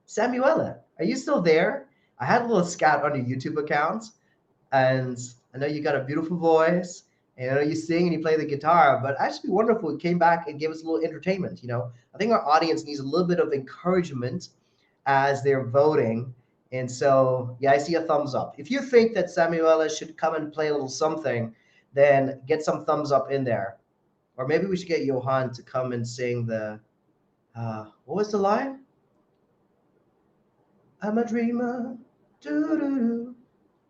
Samuela, are you still there? I had a little scout on your YouTube account, and I know you got a beautiful voice, and I know you sing and you play the guitar, but I'd just be wonderful if you came back and gave us a little entertainment. I think our audience needs a little bit of encouragement as they're voting. And so, yeah, I see a thumbs up. If you think that Samuela should come and play a little something, then get some thumbs up in there. Or maybe we should get Johan to come and sing the, what was the line? I'm a dreamer, doo-doo-doo.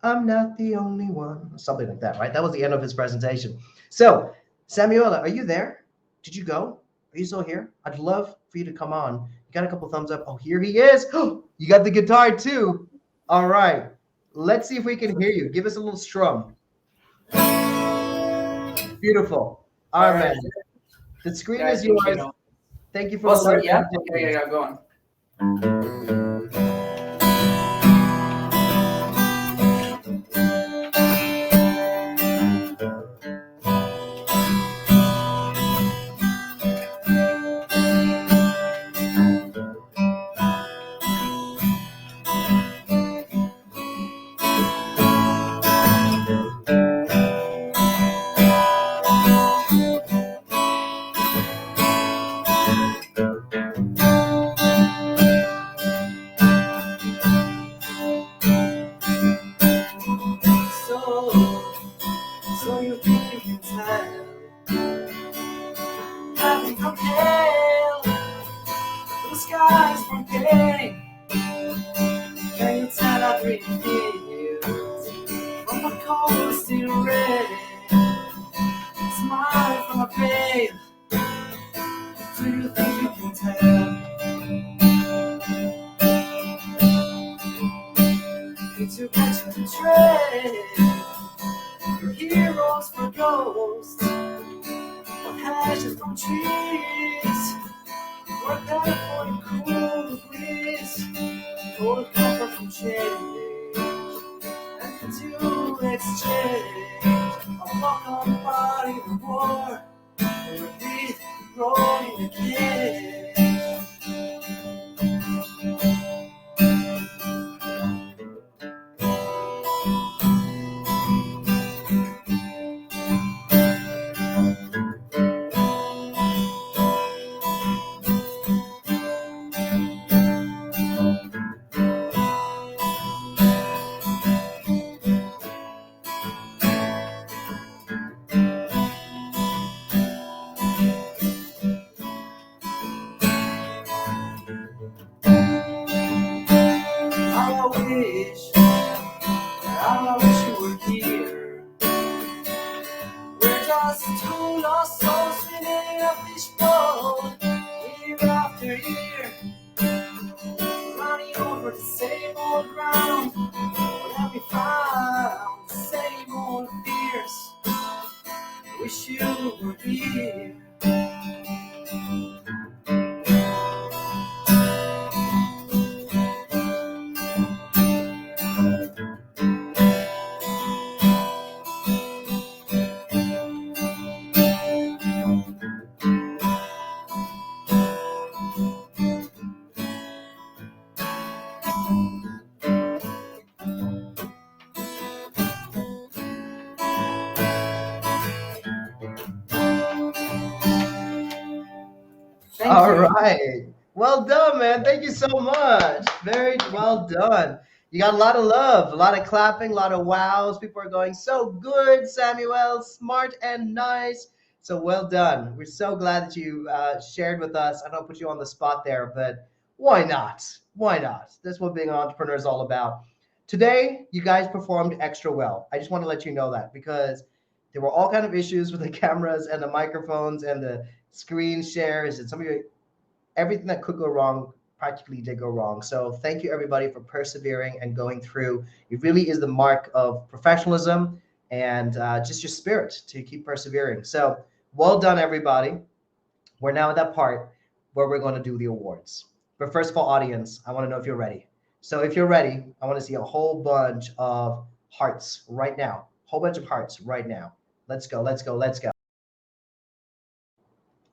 I'm not the only one. Something like that, right? That was the end of his presentation. So, Samuela, are you there? Did you go? Are you still here? I'd love for you to come on. You got a couple thumbs up. Oh, here he is. You got the guitar too. All right. Let's see if we can hear you. Give us a little strum. Beautiful. All right, man. The screen is yours. Thank you for sorry, yeah? Okay, yeah, go on. All right. Well done, man. Thank you so much. Very well done. You got a lot of love, a lot of clapping, a lot of wows. People are going, so good, Samuel, smart and nice. So well done. We're so glad that you shared with us. I don't put you on the spot there, but why not? Why not? That's what being an entrepreneur is all about. Today, you guys performed extra well. I just want to let you know that because there were all kind of issues with the cameras and the microphones and the screen shares and some of your everything that could go wrong practically did go wrong. So thank you everybody for persevering and going through. It really is the mark of professionalism and just your spirit to keep persevering. So well done, everybody. We're now at that part where we're going to do the awards. But first of all, audience, I want to know if you're ready. So if you're ready, I want to see a whole bunch of hearts right now. Whole bunch of hearts right now. Let's go, let's go, let's go.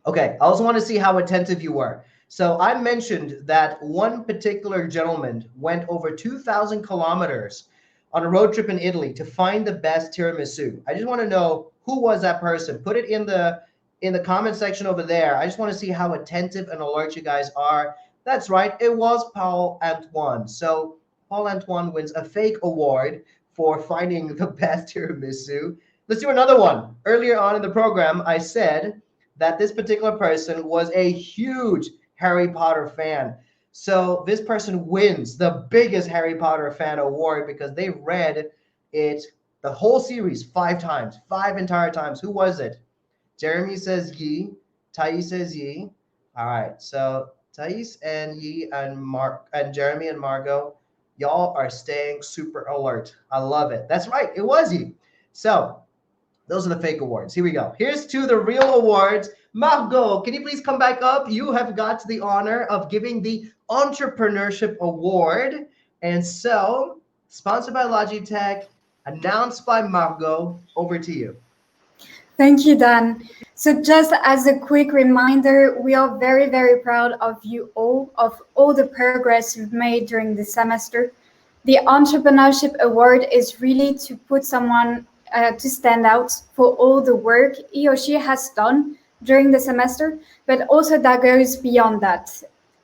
Okay, I also want to see how attentive you were. So I mentioned that one particular gentleman went over 2,000 kilometers on a road trip in Italy to find the best tiramisu. I just want to know who was that person. Put it in the comment section over there. I just want to see how attentive and alert you guys are. That's right, it was Paul Antoine. So Paul Antoine wins a fake award for finding the best tiramisu. Let's do another one. Earlier on in the program, I said that this particular person was a huge Harry Potter fan. So this person wins the biggest Harry Potter fan award because they read it, the whole series, 5 times, 5 entire times. Who was it? Jeremy says Yi. Thais says Yi. All right. So Thais and Yi and Jeremy and Margot, y'all are staying super alert. I love it. That's right. It was Yi. So those are the fake awards. Here we go. Here's to the real awards. Margot, can you please come back up? You have got the honor of giving the Entrepreneurship Award. And so, sponsored by Logitech, announced by Margot, over to you. Thank you, Dan. So just as a quick reminder, we are very, very proud of you all, of all the progress you've made during the semester. The Entrepreneurship Award is really to put someone to stand out for all the work he or she has done during the semester, but also that goes beyond that.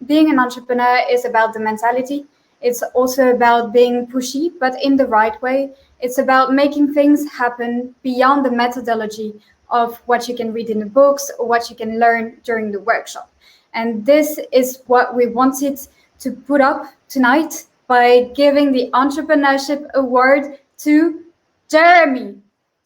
Being an entrepreneur is about the mentality. It's also about being pushy, but in the right way. It's about making things happen beyond the methodology of what you can read in the books or what you can learn during the workshop. And this is what we wanted to put up tonight by giving the Entrepreneurship Award to Jeremy.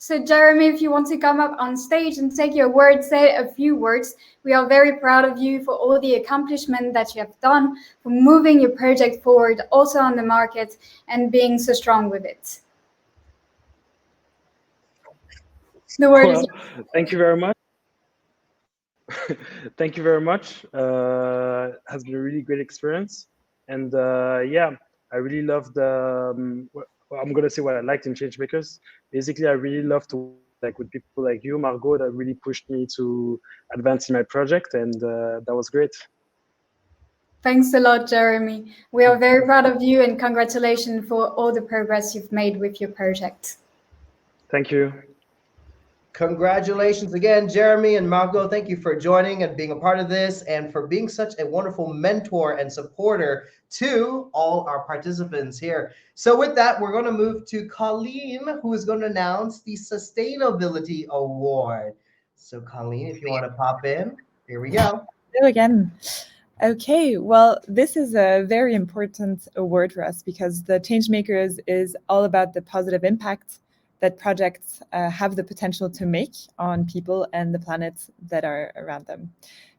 So Jeremy, if you want to come up on stage and take your word, say a few words. We are very proud of you for all the accomplishment that you have done, for moving your project forward also on the market and being so strong with it. The word is yours. Thank you very much. Thank you very much. Has been a really great experience. And yeah, I really love the, I'm going to say what I liked in Changemakers. Basically, I really love to like with people like you, Margot, that really pushed me to advance in my project. And that was great. Thanks a lot, Jeremy. We are very proud of you and congratulations for all the progress you've made with your project. Thank you. Congratulations again, Jeremy and Margot. Thank you for joining and being a part of this and for being such a wonderful mentor and supporter to all our participants here. So with that, we're going to move to Colleen, who is going to announce the Sustainability Award. So Colleen, if you want to pop in, here we go. Hello again. Okay, well, this is a very important award for us because the Changemakers is all about the positive impact that projects have the potential to make on people and the planets that are around them.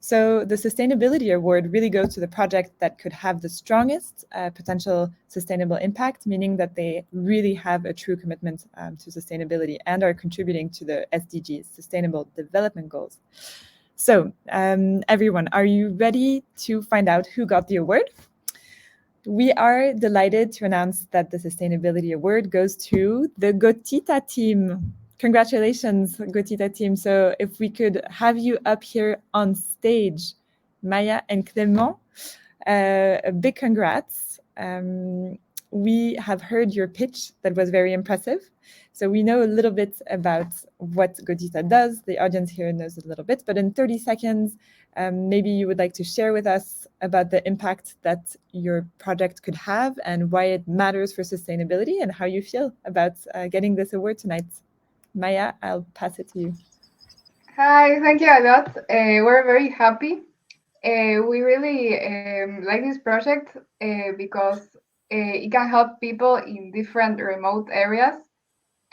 So the Sustainability Award really goes to the project that could have the strongest potential sustainable impact, meaning that they really have a true commitment to sustainability and are contributing to the SDGs, Sustainable Development Goals. So everyone, are you ready to find out who got the award? We are delighted to announce that the Sustainability Award goes to the Gotita team. Congratulations, Gotita team. So if we could have you up here on stage, Maya and Clément, a big congrats. We have heard your pitch that was very impressive. So we know a little bit about what Gotita does. The audience here knows a little bit, but in 30 seconds, maybe you would like to share with us about the impact that your project could have and why it matters for sustainability and how you feel about getting this award tonight. Maya, I'll pass it to you. Hi, thank you a lot. We're very happy. We really like this project because it can help people in different remote areas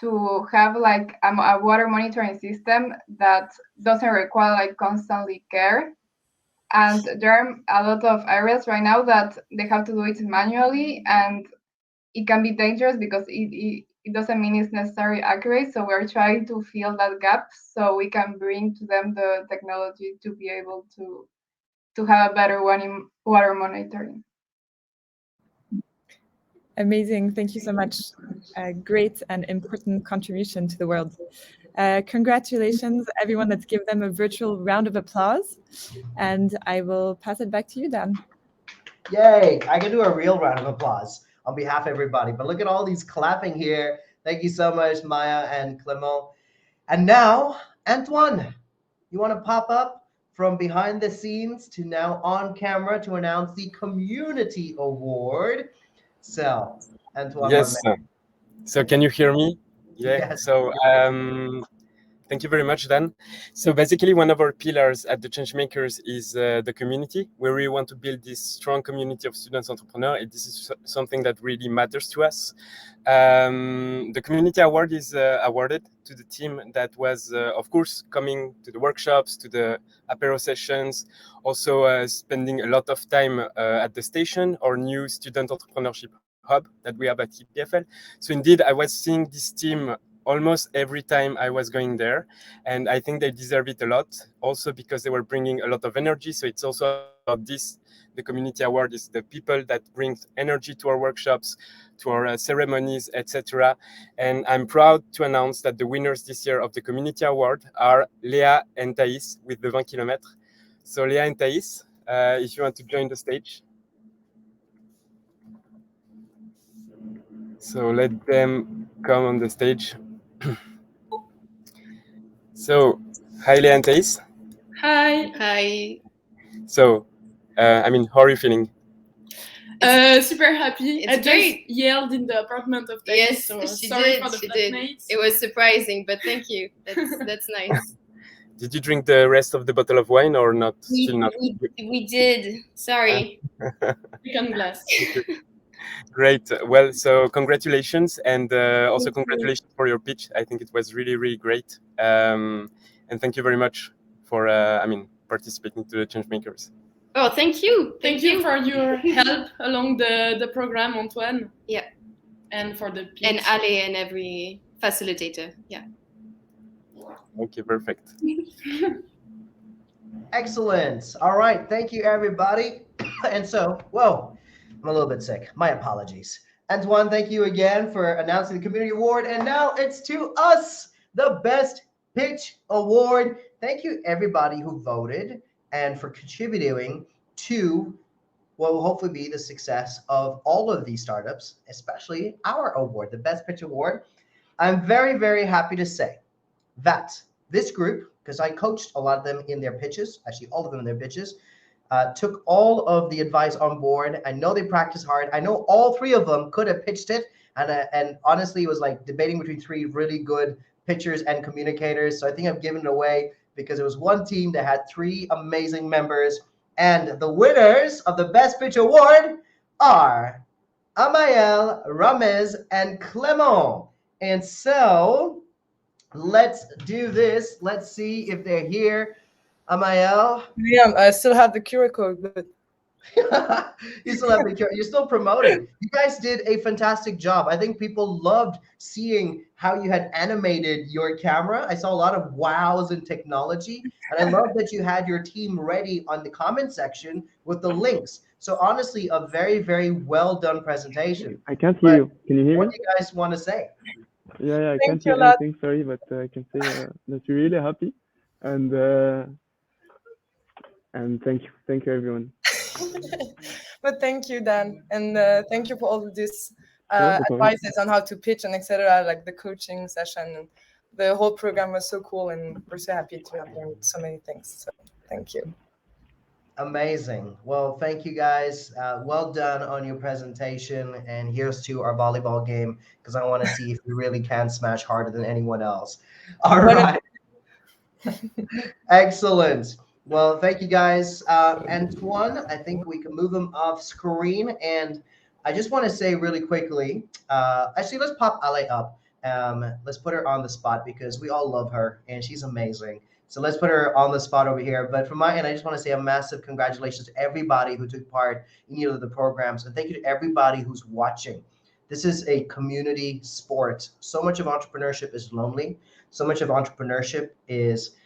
to have like a water monitoring system that doesn't require like constantly care. And there are a lot of areas right now that they have to do it manually, and it can be dangerous because it doesn't mean it's necessarily accurate. So we're trying to fill that gap so we can bring to them the technology to be able to have a better water monitoring. Amazing. Thank you so much. A great and important contribution to the world. Congratulations, everyone. Let's give them a virtual round of applause. And I will pass it back to you, Dan. Yay! I can do a real round of applause on behalf of everybody. But look at all these clapping here. Thank you so much, Maya and Clement. And now, Antoine, you want to pop up from behind the scenes to now on camera to announce the Community Award. So, Antoine, my Yes. man. So can you hear me? Yeah. Yes. So thank you very much, Dan. So basically, one of our pillars at the Changemakers is the community. We really want to build this strong community of students entrepreneurs. And this is something that really matters to us. The Community Award is awarded to the team that was, of course, coming to the workshops, to the apéro sessions, also spending a lot of time at the station, our new student entrepreneurship hub that we have at EPFL. So indeed, I was seeing this team almost every time I was going there, and I think they deserve it a lot, also because they were bringing a lot of energy. So it's also about this. The Community Award is the people that bring energy to our workshops, to our ceremonies, etc. And I'm proud to announce that the winners this year of the Community Award are Léa and Thaïs with the 20 km. So Léa and Thaïs, if you want to join the stage. So let them come on the stage. So, hi, Léa and Thaïs. Hi. Hi. So, I mean, how are you feeling? Super happy. It's I great. just yelled in the apartment of Thaïs, Yes, so she sorry did. for the She did. flatmates. It was surprising, but thank you. That's nice. Did you drink the rest of the bottle of wine or not? Still not. We did. Sorry. Second glass. Great. Well, so congratulations, and also Thank you. congratulations for your pitch. I think it was really, really great. And thank you very much for, participating to the Changemakers. Oh, thank you. Thank you for your help along the program, Antoine. Yeah. And for the pitch. And Ali and every facilitator. Yeah. Okay, perfect. Excellent. All right. Thank you, everybody. And so, whoa, I'm a little bit sick. My apologies. Antoine, thank you again for announcing the Community Award. And now it's to us, the Best Pitch Award. Thank you, everybody who voted and for contributing to what will hopefully be the success of all of these startups, especially our award, the Best Pitch Award. I'm very, very happy to say that this group, because I coached a lot of them in their pitches, actually all of them in their pitches, took all of the advice on board. I know they practiced hard. I know all three of them could have pitched it. And honestly, it was like debating between three really good pitchers and communicators. So I think I've given it away because it was one team that had three amazing members. And the winners of the Best Pitch Award are Amael, Ramez, and Clement. And so let's do this. Let's see if they're here. Amael. Yeah, I still have the QR code, but You still have the, you're still promoting. You guys did a fantastic job. I think people loved seeing how you had animated your camera. I saw a lot of wows in technology, and I love that you had your team ready on the comment section with the links. So honestly, a very, very well done presentation. I can't hear you. Can you hear What me? do you guys want to say? Yeah, I Thank can't you hear a lot. anything. Sorry, but I can say that we're really happy, and thank you everyone. but thank you, Dan, and thank you for all of this No problem. advices on how to pitch and etc. Like the coaching session, the whole program was so cool, and we're so happy to have learned so many things. So thank you. Amazing. Well, thank you guys. Well done on your presentation. And here's to our volleyball game because I want to see if we really can smash harder than anyone else. All right. Excellent. Well, thank you guys. Antoine, I think we can move him off screen. And I just want to say really quickly, actually, let's pop Ale up. Let's put her on the spot because we all love her and she's amazing. So let's put her on the spot over here. But from my end, I just want to say a massive congratulations to everybody who took part in either of the programs. And thank you to everybody who's watching. This is a community sport. So much of entrepreneurship is lonely. So much of entrepreneurship is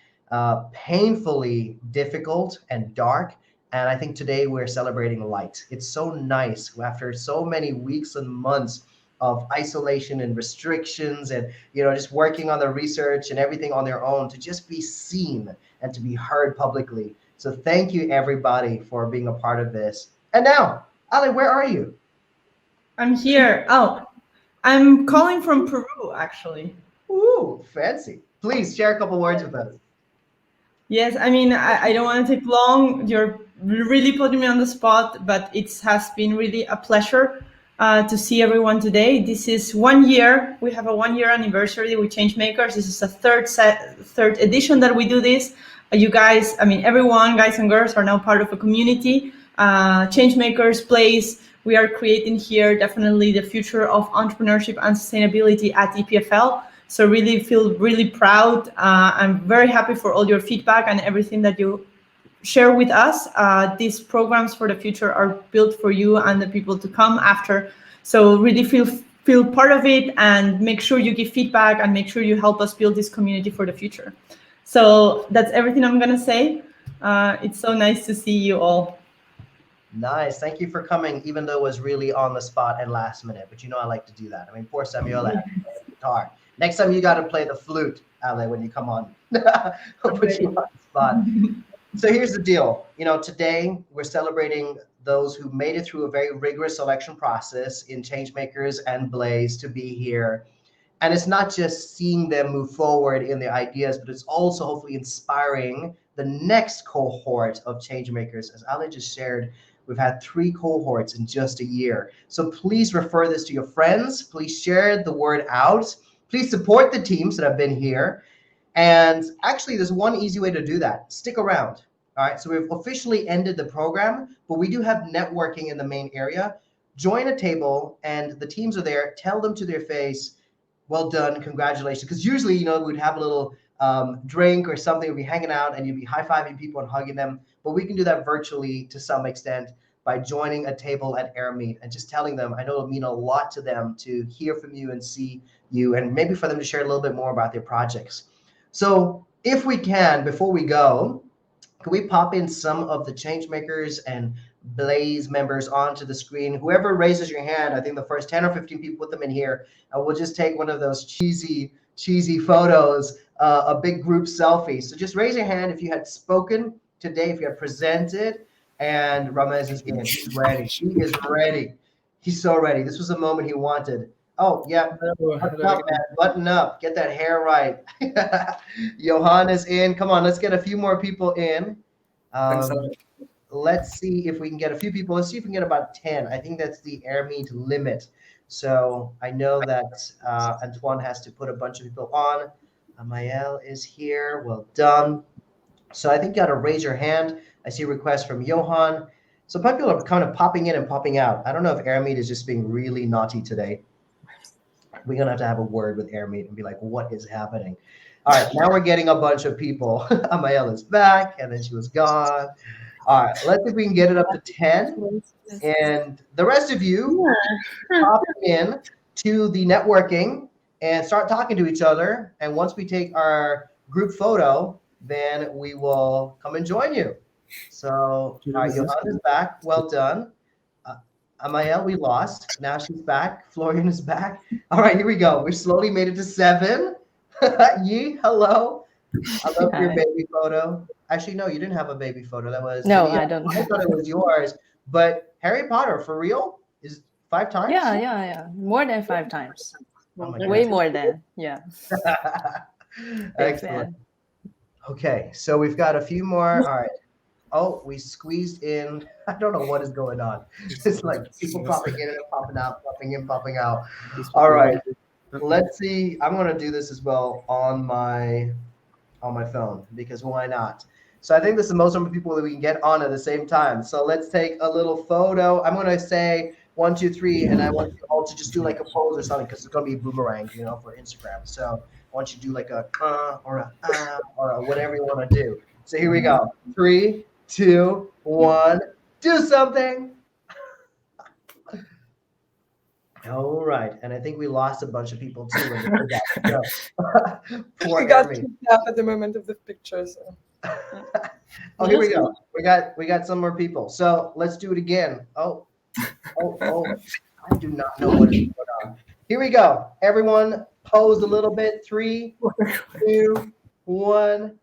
painfully difficult and dark. And I think today we're celebrating light. It's so nice after so many weeks and months of isolation and restrictions and just working on the research and everything on their own to just be seen and to be heard publicly. So thank you everybody for being a part of this. And now, Ale, where are you? I'm here. Oh, I'm calling from Peru, actually. Ooh, fancy. Please share a couple words with us. Yes, I mean, I don't want to take long. You're really putting me on the spot, but it has been really a pleasure to see everyone today. This is 1 year. We have a 1-year anniversary with Changemakers. This is a third edition that we do this. You guys, I mean, everyone, guys and girls, are now part of a community. Changemakers, Blaze. We are creating here definitely the future of entrepreneurship and sustainability at EPFL. So feel really proud. I'm very happy for all your feedback and everything that you share with us. These programs for the future are built for you and the people to come after. So really feel part of it and make sure you give feedback and make sure you help us build this community for the future. So that's everything I'm gonna say. It's so nice to see you all. Nice. Thank you for coming, even though it was really on the spot and last minute. But I like to do that. I mean, poor Samuel had to play the guitar. Next time you got to play the flute, Ale, when you come on. I'll put you on the spot. So here's the deal. Today we're celebrating those who made it through a very rigorous selection process in Changemakers and Blaze to be here. And it's not just seeing them move forward in their ideas, but it's also hopefully inspiring the next cohort of Changemakers. As Ale just shared, we've had 3 cohorts in just a year. So please refer this to your friends. Please share the word out. Please support the teams that have been here. And actually, there's one easy way to do that. Stick around. All right. So we've officially ended the program, but we do have networking in the main area. Join a table and the teams are there. Tell them to their face, well done, congratulations. Because usually, we'd have a little drink or something, we'd be hanging out and you'd be high-fiving people and hugging them. But we can do that virtually to some extent by joining a table at AirMeet and just telling them, I know it'll mean a lot to them to hear from you and see you, and maybe for them to share a little bit more about their projects. So if we can, before we go, can we pop in some of the Changemakers and Blaze members onto the screen? Whoever raises your hand, I think the first 10 or 15 people, put them in here, and we'll just take one of those cheesy photos, a big group selfie. So just raise your hand if you had spoken today, if you had presented. And Ramez is in. He's ready. He is ready. He's so ready. This was the moment he wanted. Oh, yeah. Button up, man. Button up. Get that hair right. Johan is in. Come on, let's get a few more people in. Let's see if we can get a few people. Let's see if we can get about 10. I think that's the AirMeet limit. So I know that Antoine has to put a bunch of people on. Amael is here. Well done. So I think you got to raise your hand. I see a request from Johan. So people are kind of popping in and popping out. I don't know if AirMeet is just being really naughty today. We're going to have a word with AirMeet and be like, what is happening? All right, now we're getting a bunch of people. Amael is back, and then she was gone. All right, let's see if we can get it up to 10. And the rest of you pop in to the networking and start talking to each other. And once we take our group photo, then we will come and join you. So, all right, Johan is back. Well done. Amael, we lost. Now she's back. Florian is back. All right, here we go. We slowly made it to 7. Yi, hello. I love your baby photo. Actually, no, you didn't have a baby photo. That was I don't. I thought it was yours. But Harry Potter, for real? Is 5 times? Yeah. More than 5 times. Oh Way more than, yeah. Excellent. Okay, so we've got a few more. All right. Oh, we squeezed in. I don't know what is going on. It's like people popping in and popping out, popping in, popping out. All right. Let's see. I'm going to do this as well on my on my phone because why not? So I think this is the most number of people that we can get on at the same time. So let's take a little photo. I'm going to say 1, 2, 3, and I want you all to just do like a pose or something because it's going to be a boomerang, for Instagram. So I want you to do like a or a whatever you want to do. So here we go. 3, 2, 1. Do something. All right, and I think we lost a bunch of people too. Poor We got Emmy. kicked out at the moment of the picture. So. Oh, here we go. We got some more people. So let's do it again. Oh, I do not know what is going on. Here we go. Everyone pose a little bit. 3, 2, 1.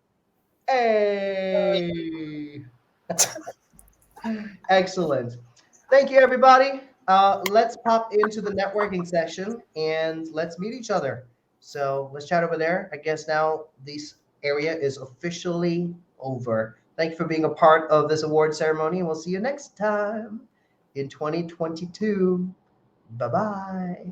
Hey. Excellent. Thank you, everybody. Let's pop into the networking session and let's meet each other. So let's chat over there. I guess now this area is officially over. Thank you for being a part of this award ceremony, and we'll see you next time in 2022. Bye-bye.